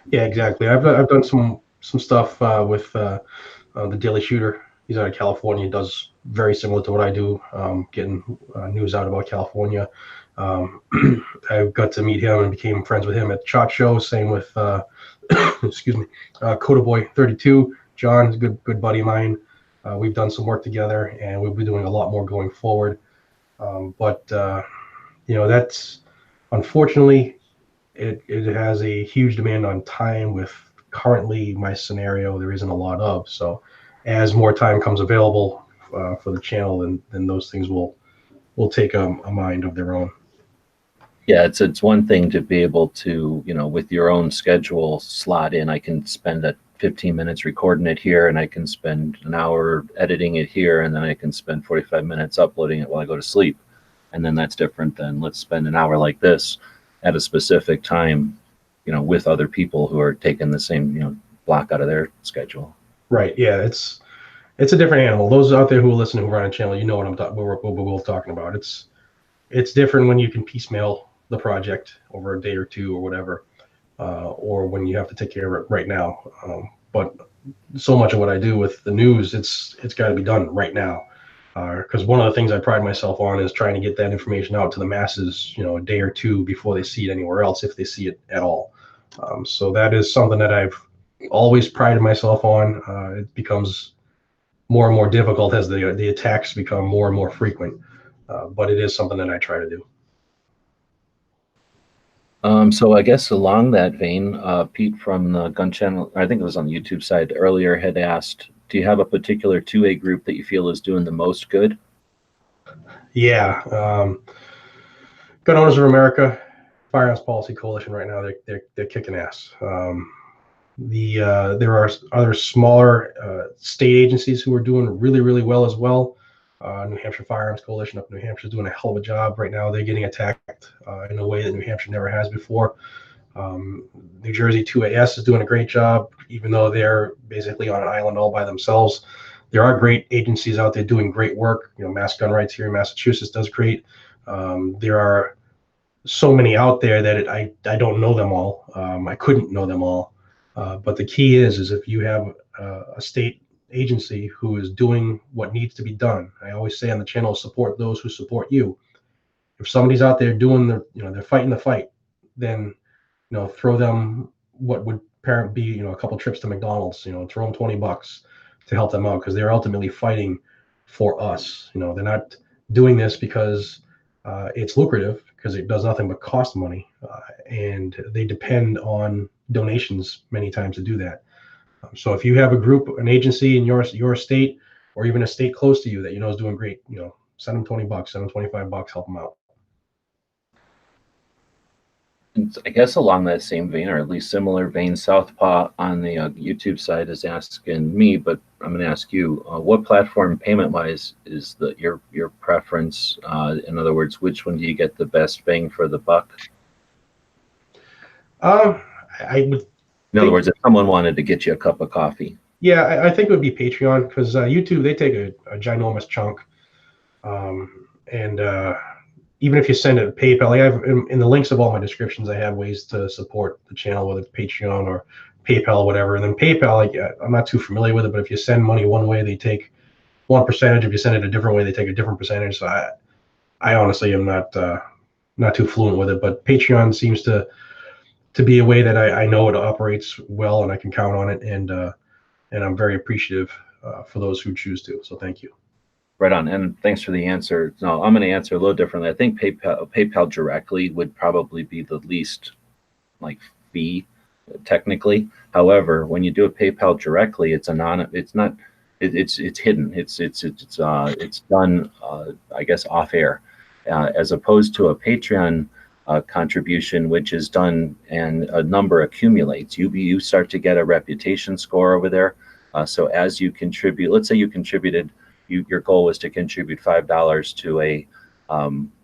Speaker 3: Yeah, exactly. I've done some stuff with the Daily Shooter. He's out of California. He does very similar to what I do, getting news out about California. I got to meet him and became friends with him at the SHOT Show. Same with excuse me, Coda Boy 32. John is a good buddy of mine. We've done some work together, and we'll be doing a lot more going forward. But that's, unfortunately, it has a huge demand on time. With currently my scenario, there isn't a lot of. So as more time comes available for the channel, then those things will take a mind of their own.
Speaker 2: Yeah, it's one thing to be able to, with your own schedule, slot in. I can spend 15 minutes recording it here, and I can spend an hour editing it here, and then I can spend 45 minutes uploading it while I go to sleep. And then that's different than let's spend an hour like this at a specific time, with other people who are taking the same, block out of their schedule.
Speaker 3: Right. Yeah. It's it's a different animal. Those out there who listen who run a channel, you know what what we're both talking about. It's different when you can piecemeal the project over a day or two or whatever, or when you have to take care of it right now. But so much of what I do with the news, it's got to be done right now. Because one of the things I pride myself on is trying to get that information out to the masses, a day or two before they see it anywhere else, if they see it at all. So that is something that I've always prided myself on. It becomes more and more difficult as the attacks become more and more frequent, but it is something that I try to do.
Speaker 2: So I guess along that vein, Pete from the Gun Channel, I think it was on the YouTube side earlier, had asked, do you have a particular 2A group that you feel is doing the most good?
Speaker 3: Yeah. Gun Owners of America, Firearms Policy Coalition right now, they're kicking ass. There are other smaller state agencies who are doing really, really well as well. New Hampshire Firearms Coalition up in New Hampshire is doing a hell of a job right now. They're getting attacked in a way that New Hampshire never has before. New Jersey 2AS is doing a great job, even though they're basically on an island all by themselves. There are great agencies out there doing great work. Mass Gun Rights here in Massachusetts does great. There are so many out there that I don't know them all. I couldn't know them all. But the key is if you have a state agency who is doing what needs to be done. I always say on the channel, support those who support you. If somebody's out there doing they're fighting the fight, then throw them what would parent be a couple trips to McDonald's. Throw them $20 to help them out, because they're ultimately fighting for us. They're not doing this because it's lucrative, because it does nothing but cost money, and they depend on donations many times to do that. So if you have a group, an agency in your state, or even a state close to you that is doing great, send them $20, send them $25, help them out.
Speaker 2: And I guess along that same vein, or at least similar vein, Southpaw on the YouTube side is asking me, but I'm going to ask you, what platform payment-wise is your preference? In other words, which one do you get the best bang for the buck?
Speaker 3: I would.
Speaker 2: In other words, if someone wanted to get you a cup of coffee.
Speaker 3: Yeah, I think it would be Patreon, because YouTube, they take a ginormous chunk. And even if you send it to PayPal, I have in the links of all my descriptions, I have ways to support the channel, whether it's Patreon or PayPal or whatever. And then PayPal, I'm not too familiar with it, but if you send money one way, they take one percentage. If you send it a different way, they take a different percentage. So I honestly am not too fluent with it, but Patreon seems to be a way that I know it operates well, and I can count on it, and I'm very appreciative for those who choose to. So thank you.
Speaker 2: Right on, and thanks for the answer. No, I'm going to answer a little differently. I think PayPal directly would probably be the least fee technically. However, when you do a PayPal directly, it's hidden. It's done I guess off air, as opposed to a Patreon contribution, which is done and a number accumulates. You start to get a reputation score over there. So as you contribute, let's say you contributed. Your goal was to contribute $5 to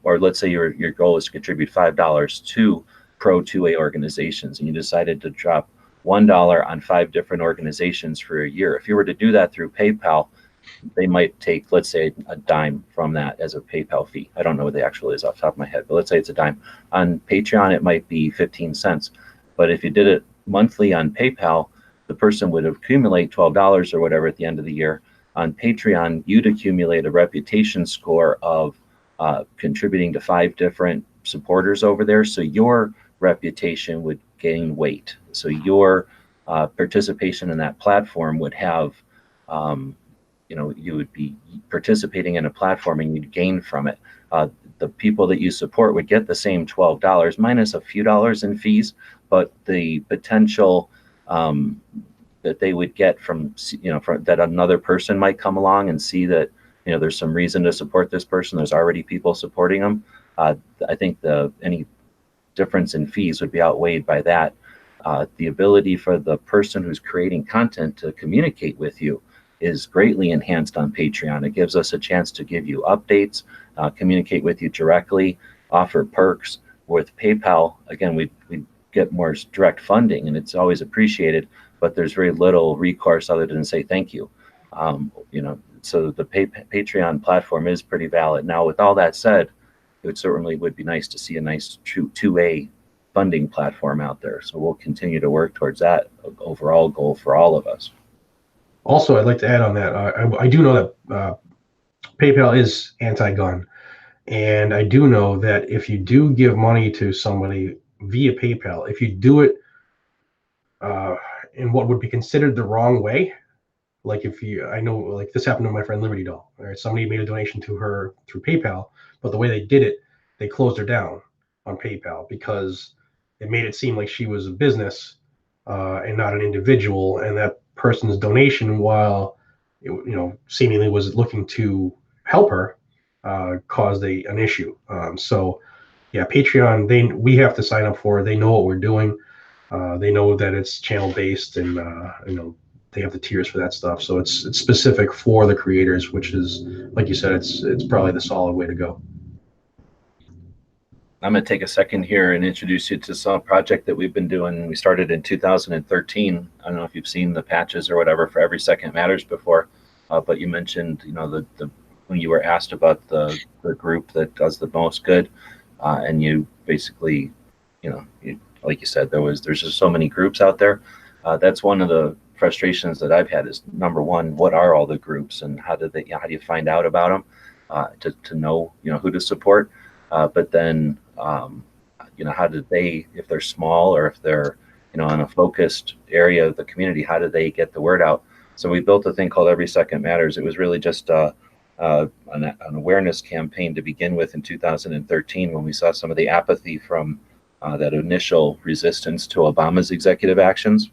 Speaker 2: or let's say your goal is to contribute $5 to pro 2A organizations, and you decided to drop $1 on 5 different organizations for a year. If you were to do that through PayPal, they might take, let's say, a dime from that as a PayPal fee. I don't know what the actual is off the top of my head, but let's say it's a dime. On Patreon, it might be 15 cents. But if you did it monthly on PayPal, the person would accumulate $12 or whatever at the end of the year. On Patreon, you'd accumulate a reputation score of contributing to 5 different supporters over there. So your reputation would gain weight. So your participation in that platform would have, you would be participating in a platform and you'd gain from it. The people that you support would get the same $12 minus a few dollars in fees, but the potential that they would get from that another person might come along and see that there's some reason to support this person. There's already people supporting them. I think any difference in fees would be outweighed by that. The ability for the person who's creating content to communicate with you is greatly enhanced on Patreon. It gives us a chance to give you updates, communicate with you directly, offer perks. With PayPal, again, we get more direct funding, and it's always appreciated, but there's very little recourse other than say thank you. So the Patreon platform is pretty valid. Now, with all that said, it certainly would be nice to see a nice true 2A funding platform out there. So we'll continue to work towards that overall goal for all of us.
Speaker 3: Also, I'd like to add on that. I do know that PayPal is anti-gun, and I do know that if you do give money to somebody via PayPal, if you do it in what would be considered the wrong way, like I know, like this happened to my friend Liberty Doll. All right, somebody made a donation to her through PayPal, but the way they did it, they closed her down on PayPal because it made it seem like she was a business and not an individual, and that person's donation, while it, seemingly was looking to help her, caused an issue. So yeah, Patreon, we have to sign up for it. They know what we're doing. They know that it's channel based, and they have the tiers for that stuff. So it's specific for the creators, which is, like you said, it's probably the solid way to go.
Speaker 2: I'm going to take a second here and introduce you to some project that we've been doing. We started in 2013. I don't know if you've seen the patches or whatever for Every Second Matters before, but you mentioned, the when you were asked about the group that does the most good, and you basically, like you said, there's just so many groups out there. That's one of the frustrations that I've had is, number one, what are all the groups and how do you find out about them, to know, who to support. But then, how did they, if they're small or if they're, in a focused area of the community, how do they get the word out? So we built a thing called Every Second Matters. It was really just an awareness campaign to begin with in 2013 when we saw some of the apathy from that initial resistance to Obama's executive actions.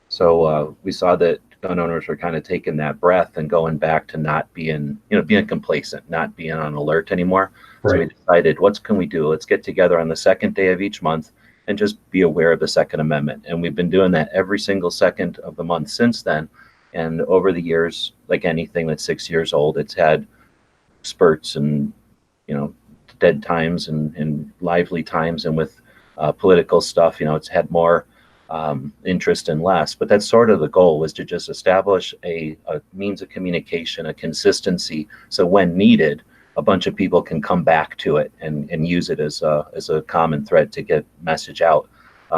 Speaker 2: So we saw that gun owners were kind of taking that breath and going back to not being, being complacent, not being on alert anymore. Right. So we decided, what can we do? Let's get together on the second day of each month and just be aware of the Second Amendment. And we've been doing that every single second of the month since then. And over the years, like anything that's 6 years old, it's had spurts and, dead times and lively times. And with political stuff, it's had more interest and less, but that's sort of the goal, was to just establish a means of communication, a consistency, so when needed, a bunch of people can come back to it and use it as a common thread to get message out.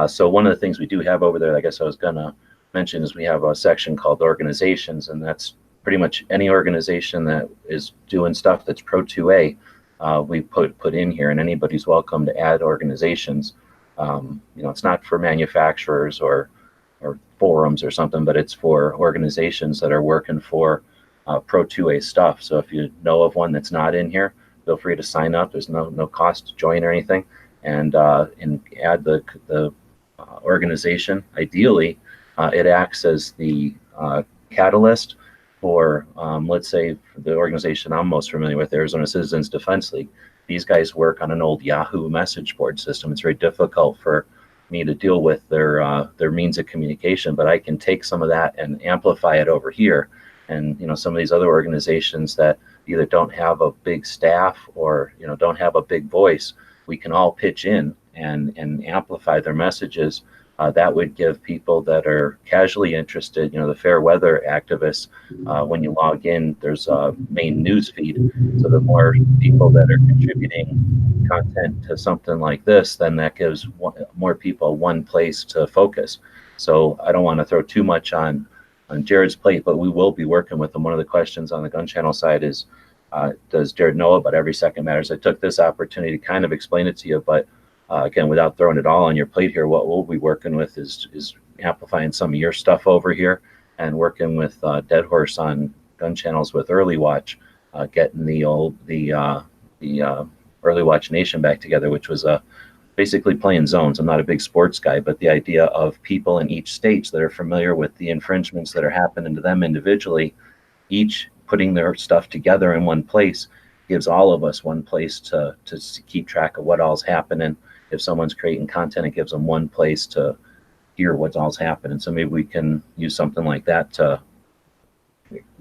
Speaker 2: So one of the things we do have over there, I guess I was gonna mention, is we have a section called organizations, and that's pretty much any organization that is doing stuff that's pro 2A, we put in here, and anybody's welcome to add organizations. It's not for manufacturers or forums or something, but it's for organizations that are working for pro 2A stuff. So if you know of one that's not in here, feel free to sign up. There's no cost to join or anything, and add the organization. Ideally, it acts as the catalyst for, let's say, the organization I'm most familiar with, Arizona Citizens Defense League. These guys work on an old Yahoo message board system. It's very difficult for me to deal with their means of communication, but I can take some of that and amplify it over here. And some of these other organizations that either don't have a big staff or don't have a big voice, we can all pitch in and amplify their messages. That would give people that are casually interested, the fair weather activists, when you log in, there's a main news feed. So the more people that are contributing content to something like this, then that gives more people one place to focus. So I don't want to throw too much on Jared's plate, but we will be working with him. One of the questions on the gun channel side is, does Jared know about Every Second Matters? I took this opportunity to kind of explain it to you, but again, without throwing it all on your plate here, what we'll be working with is amplifying some of your stuff over here and working with Dead Horse on gun channels with Early Watch, getting the Early Watch Nation back together, which was basically playing zones. I'm not a big sports guy, but the idea of people in each state that are familiar with the infringements that are happening to them individually, each putting their stuff together in one place, gives all of us one place to keep track of what all's happening. If someone's creating content, it gives them one place to hear what's all's happening. So maybe we can use something like that to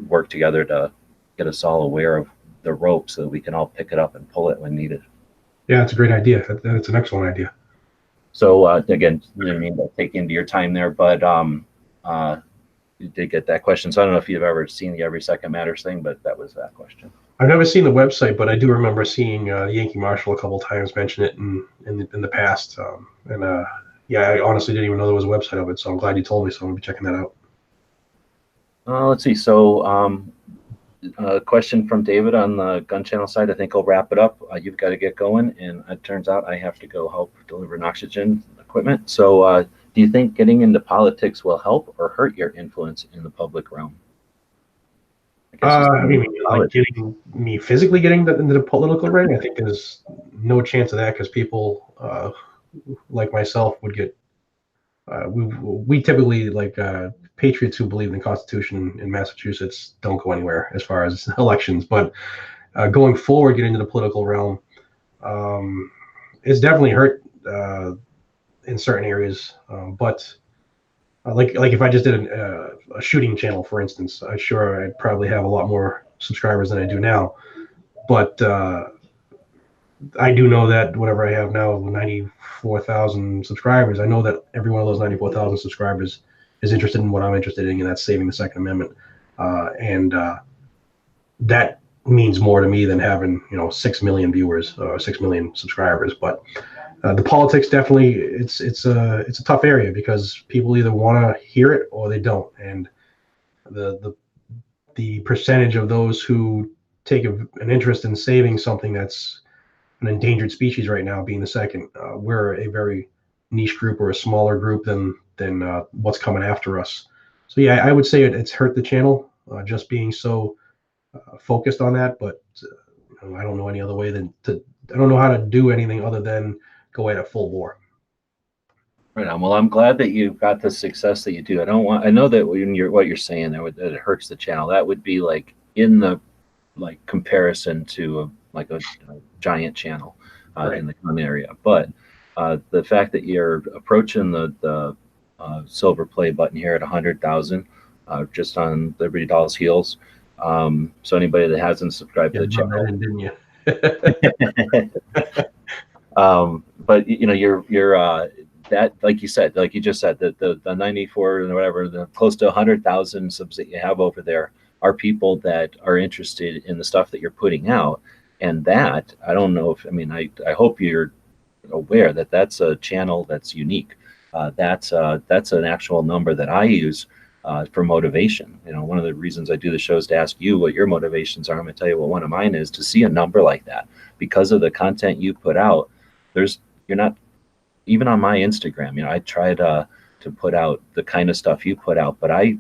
Speaker 2: work together to get us all aware of the rope so that we can all pick it up and pull it when needed.
Speaker 3: Yeah, that's a great idea. That's an excellent idea.
Speaker 2: So again, I mean, I'll take into your time there, but you did get that question. So I don't know if you've ever seen the Every Second Matters thing, but that was that question.
Speaker 3: I've never seen the website, but I do remember seeing Yankee Marshall a couple times mention it in the past. Yeah, I honestly didn't even know there was a website of it, so I'm glad you told me. So I'm gonna be checking that out.
Speaker 2: Let's see. So a question from David on the gun channel side. I think I'll wrap it up. You've got to get going, and it turns out I have to go help deliver an oxygen equipment. So do you think getting into politics will help or hurt your influence in the public realm?
Speaker 3: I mean, like physically getting into the political ring, I think there's no chance of that, because people like myself would get. We typically, like, patriots who believe in the Constitution in Massachusetts don't go anywhere as far as elections. But going forward, getting into the political realm, it's definitely hurt in certain areas. But like if I just did a shooting channel, for instance, I'm sure I'd probably have a lot more subscribers than I do now. But I do know that whatever I have now, 94,000 subscribers, I know that every one of those 94,000 subscribers is interested in what I'm interested in, and that's saving the Second Amendment. And that means more to me than having 6 million viewers or 6 million subscribers. But the politics, definitely, it's a tough area, because people either want to hear it or they don't. And the percentage of those who take an interest in saving something that's an endangered species right now being the second, we're a very niche group, or a smaller group than what's coming after us. So yeah, I would say it's hurt the channel, just being so focused on that. But I don't know any other way than I don't know how to do anything other than go at it full bore.
Speaker 2: Right on. Well, I'm glad that you got the success that you do. I know that when what you're saying there, that it hurts the channel. That would be like in the comparison to a giant channel
Speaker 3: Right.
Speaker 2: in the gun area. But the fact that you're approaching the silver play button here at 100,000, just on Liberty Doll's heels. So anybody that hasn't subscribed to the channel,
Speaker 3: didn't you?
Speaker 2: but you're that, like you said, like you just said, the 94 and whatever, the close to 100,000 subs that you have over there are people that are interested in the stuff that you're putting out. And that, I don't know if, I hope you're aware that that's a channel that's unique. That's an actual number that I use for motivation. One of the reasons I do the show is to ask you what your motivations are. I'm gonna tell you what one of mine is. To see a number like that, because of the content you put out, you're not, even on my Instagram, I try to put out the kind of stuff you put out, but I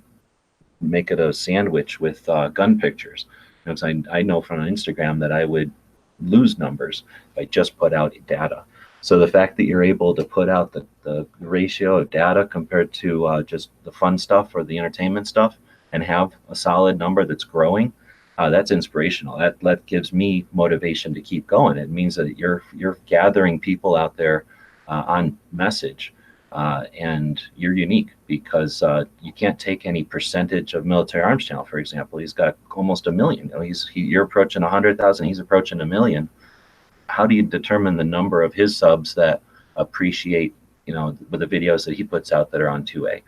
Speaker 2: make it a sandwich with gun pictures. Because I know from Instagram that I would lose numbers if I just put out data. So the fact that you're able to put out the ratio of data compared to just the fun stuff or the entertainment stuff, and have a solid number that's growing, that's inspirational. That gives me motivation to keep going. It means that you're gathering people out there on message, and you're unique, because you can't take any percentage of Military Arms Channel, for example. He's got almost 1 million. You're approaching 100,000. He's approaching 1 million. How do you determine the number of his subs that appreciate, with the videos that he puts out that are on 2A?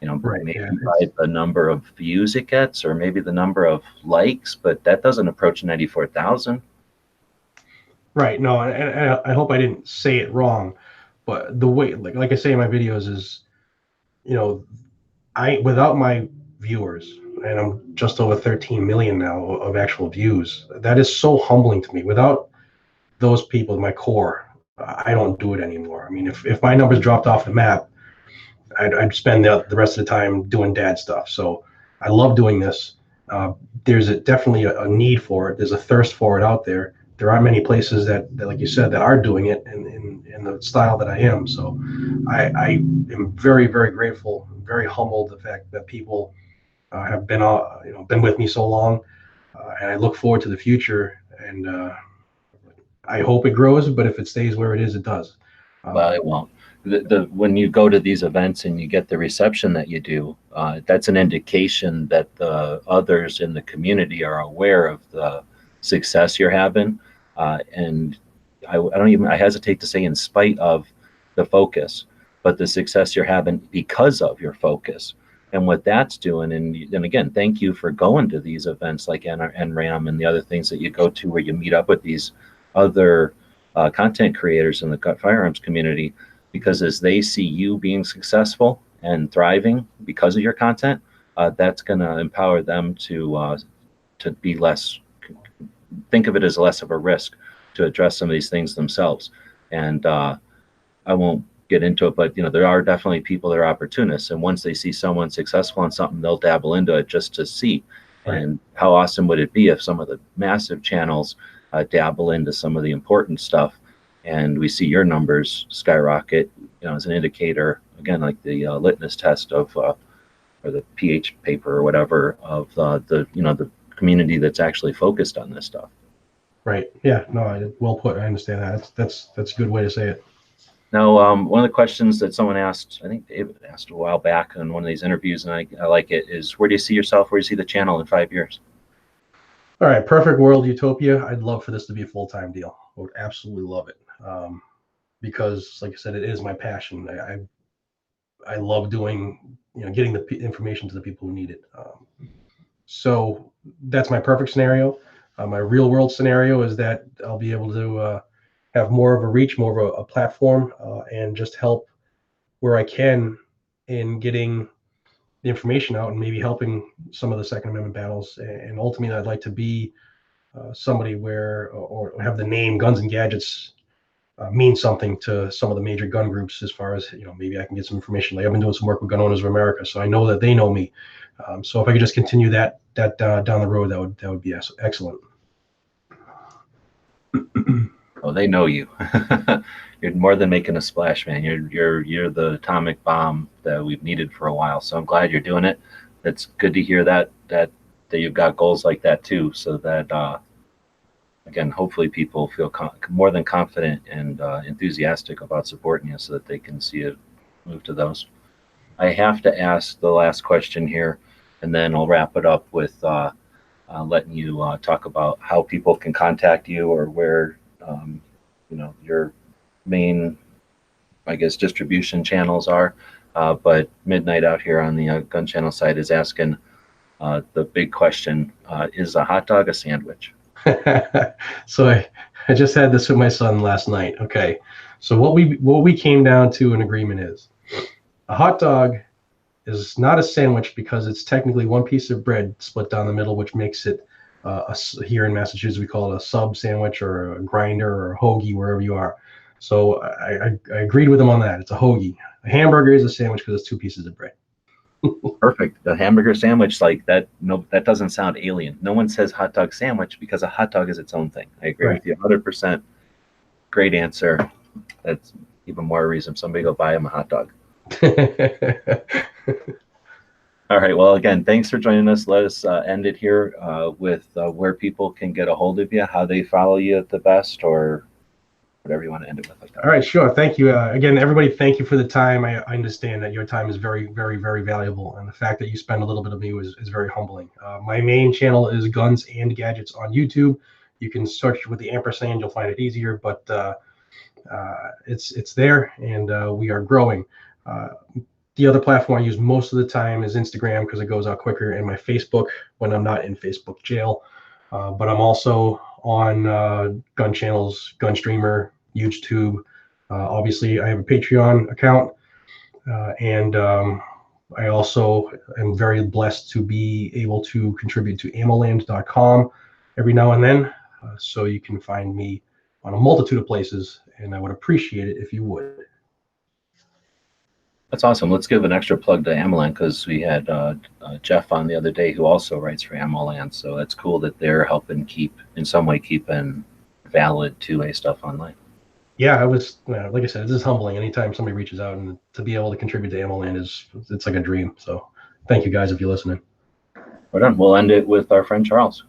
Speaker 3: Right,
Speaker 2: maybe
Speaker 3: yeah.
Speaker 2: by the number of views it gets, or maybe the number of likes, but that doesn't approach 94,000.
Speaker 3: Right. No, and I hope I didn't say it wrong, but the way, like I say in my videos, is, without my viewers, and I'm just over 13 million now of actual views, that is so humbling to me. Without those people, my core, I don't do it anymore. I mean, if my numbers dropped off the map, I'd spend the rest of the time doing dad stuff. So I love doing this. There's definitely a need for it. There's a thirst for it out there. There aren't many places that, like you said, that are doing it in the style that I am. So I am very, very grateful, very humbled the fact that people have been with me so long, and I look forward to the future. And I hope it grows, but if it stays where it is, it does.
Speaker 2: Well, it won't. When you go to these events and you get the reception that you do, that's an indication that the others in the community are aware of the success you're having. And I hesitate to say in spite of the focus, but the success you're having because of your focus. And what that's doing, and again, thank you for going to these events like NRAM and the other things that you go to where you meet up with these other content creators in the firearms community, because as they see you being successful and thriving because of your content, that's going to empower them to be less, think of it as less of a risk to address some of these things themselves. And I won't get into it, but there are definitely people that are opportunists, and once they see someone successful in something, they'll dabble into it just to see. Right. And how awesome would it be if some of the massive channels dabble into some of the important stuff, and we see your numbers skyrocket, as an indicator, again, like the litmus test of or the pH paper or whatever of the community that's actually focused on this stuff.
Speaker 3: Right. Yeah. No, well put. I understand that. That's a good way to say it.
Speaker 2: Now, one of the questions that someone asked, I think David asked a while back in one of these interviews, and I like it, is where do you see yourself? Where do you see the channel in 5 years?
Speaker 3: All right. Perfect world utopia. I'd love for this to be a full-time deal. I would absolutely love it. Because, like I said, it is my passion. I love doing, getting the information to the people who need it. So that's my perfect scenario. My real world scenario is that I'll be able to have more of a reach, more of a platform, and just help where I can in getting the information out and maybe helping some of the Second Amendment battles. And ultimately, I'd like to be somebody where, or have the name Guns and Gadgets mean something to some of the major gun groups, as far as, maybe I can get some information. Like, I've been doing some work with Gun Owners of America, so I know that they know me. So if I could just continue that down the road, that would be excellent.
Speaker 2: Oh, they know you. You're more than making a splash, man. You're the atomic bomb that we've needed for a while. So I'm glad you're doing it. It's good to hear that you've got goals like that too. So that again, hopefully people feel more than confident and enthusiastic about supporting you, so that they can see it move to those. I have to ask the last question here, and then I'll wrap it up with letting you talk about how people can contact you, or where your main, I guess, distribution channels are. But Midnight out here on the gun channel side is asking the big question: is a hot dog a sandwich?
Speaker 3: So I just had this with my son last night. Okay, so what we came down to an agreement is a hot dog is not a sandwich, because it's technically one piece of bread split down the middle, which makes it here in Massachusetts we call it a sub sandwich, or a grinder, or a hoagie, wherever you are. So I agreed with him on that. It's a hoagie. A hamburger is a sandwich because it's two pieces of bread.
Speaker 2: Perfect. The hamburger sandwich, like that. No, that doesn't sound alien. No one says hot dog sandwich, because a hot dog is its own thing. I agree with you 100%. Great answer. That's even more reason somebody go buy him a hot dog. All right. Well, again, thanks for joining us. Let us end it here with where people can get a hold of you, how they follow you at the best, or whatever you want to end it with. Like that.
Speaker 3: All right, sure. Thank you. Again, everybody, thank you for the time. I understand that your time is very, very, very valuable, and the fact that you spend a little bit of me is very humbling. My main channel is Guns and Gadgets on YouTube. You can search with the ampersand; you'll find it easier. But it's there, and we are growing. The other platform I use most of the time is Instagram, because it goes out quicker, and my Facebook when I'm not in Facebook jail. But I'm also on gun channels, Gun Streamer, YouTube. Obviously, I have a Patreon account, and I also am very blessed to be able to contribute to ammoland.com every now and then. So you can find me on a multitude of places, and I would appreciate it if you would.
Speaker 2: That's awesome. Let's give an extra plug to AmmoLand, because we had Jeff on the other day, who also writes for AmmoLand. So that's cool that they're helping in some way keeping valid 2A stuff online. Yeah,
Speaker 3: like I said, this is humbling. Anytime somebody reaches out, and to be able to contribute to AmmoLand it's like a dream. So thank you guys if you're listening.
Speaker 2: Right on. We'll end it with our friend Charles.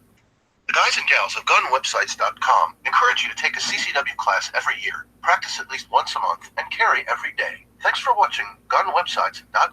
Speaker 4: The guys and gals of gunwebsites.com encourage you to take a CCW class every year, practice at least once a month, and carry every day. Thanks for watching gunwebsites.com.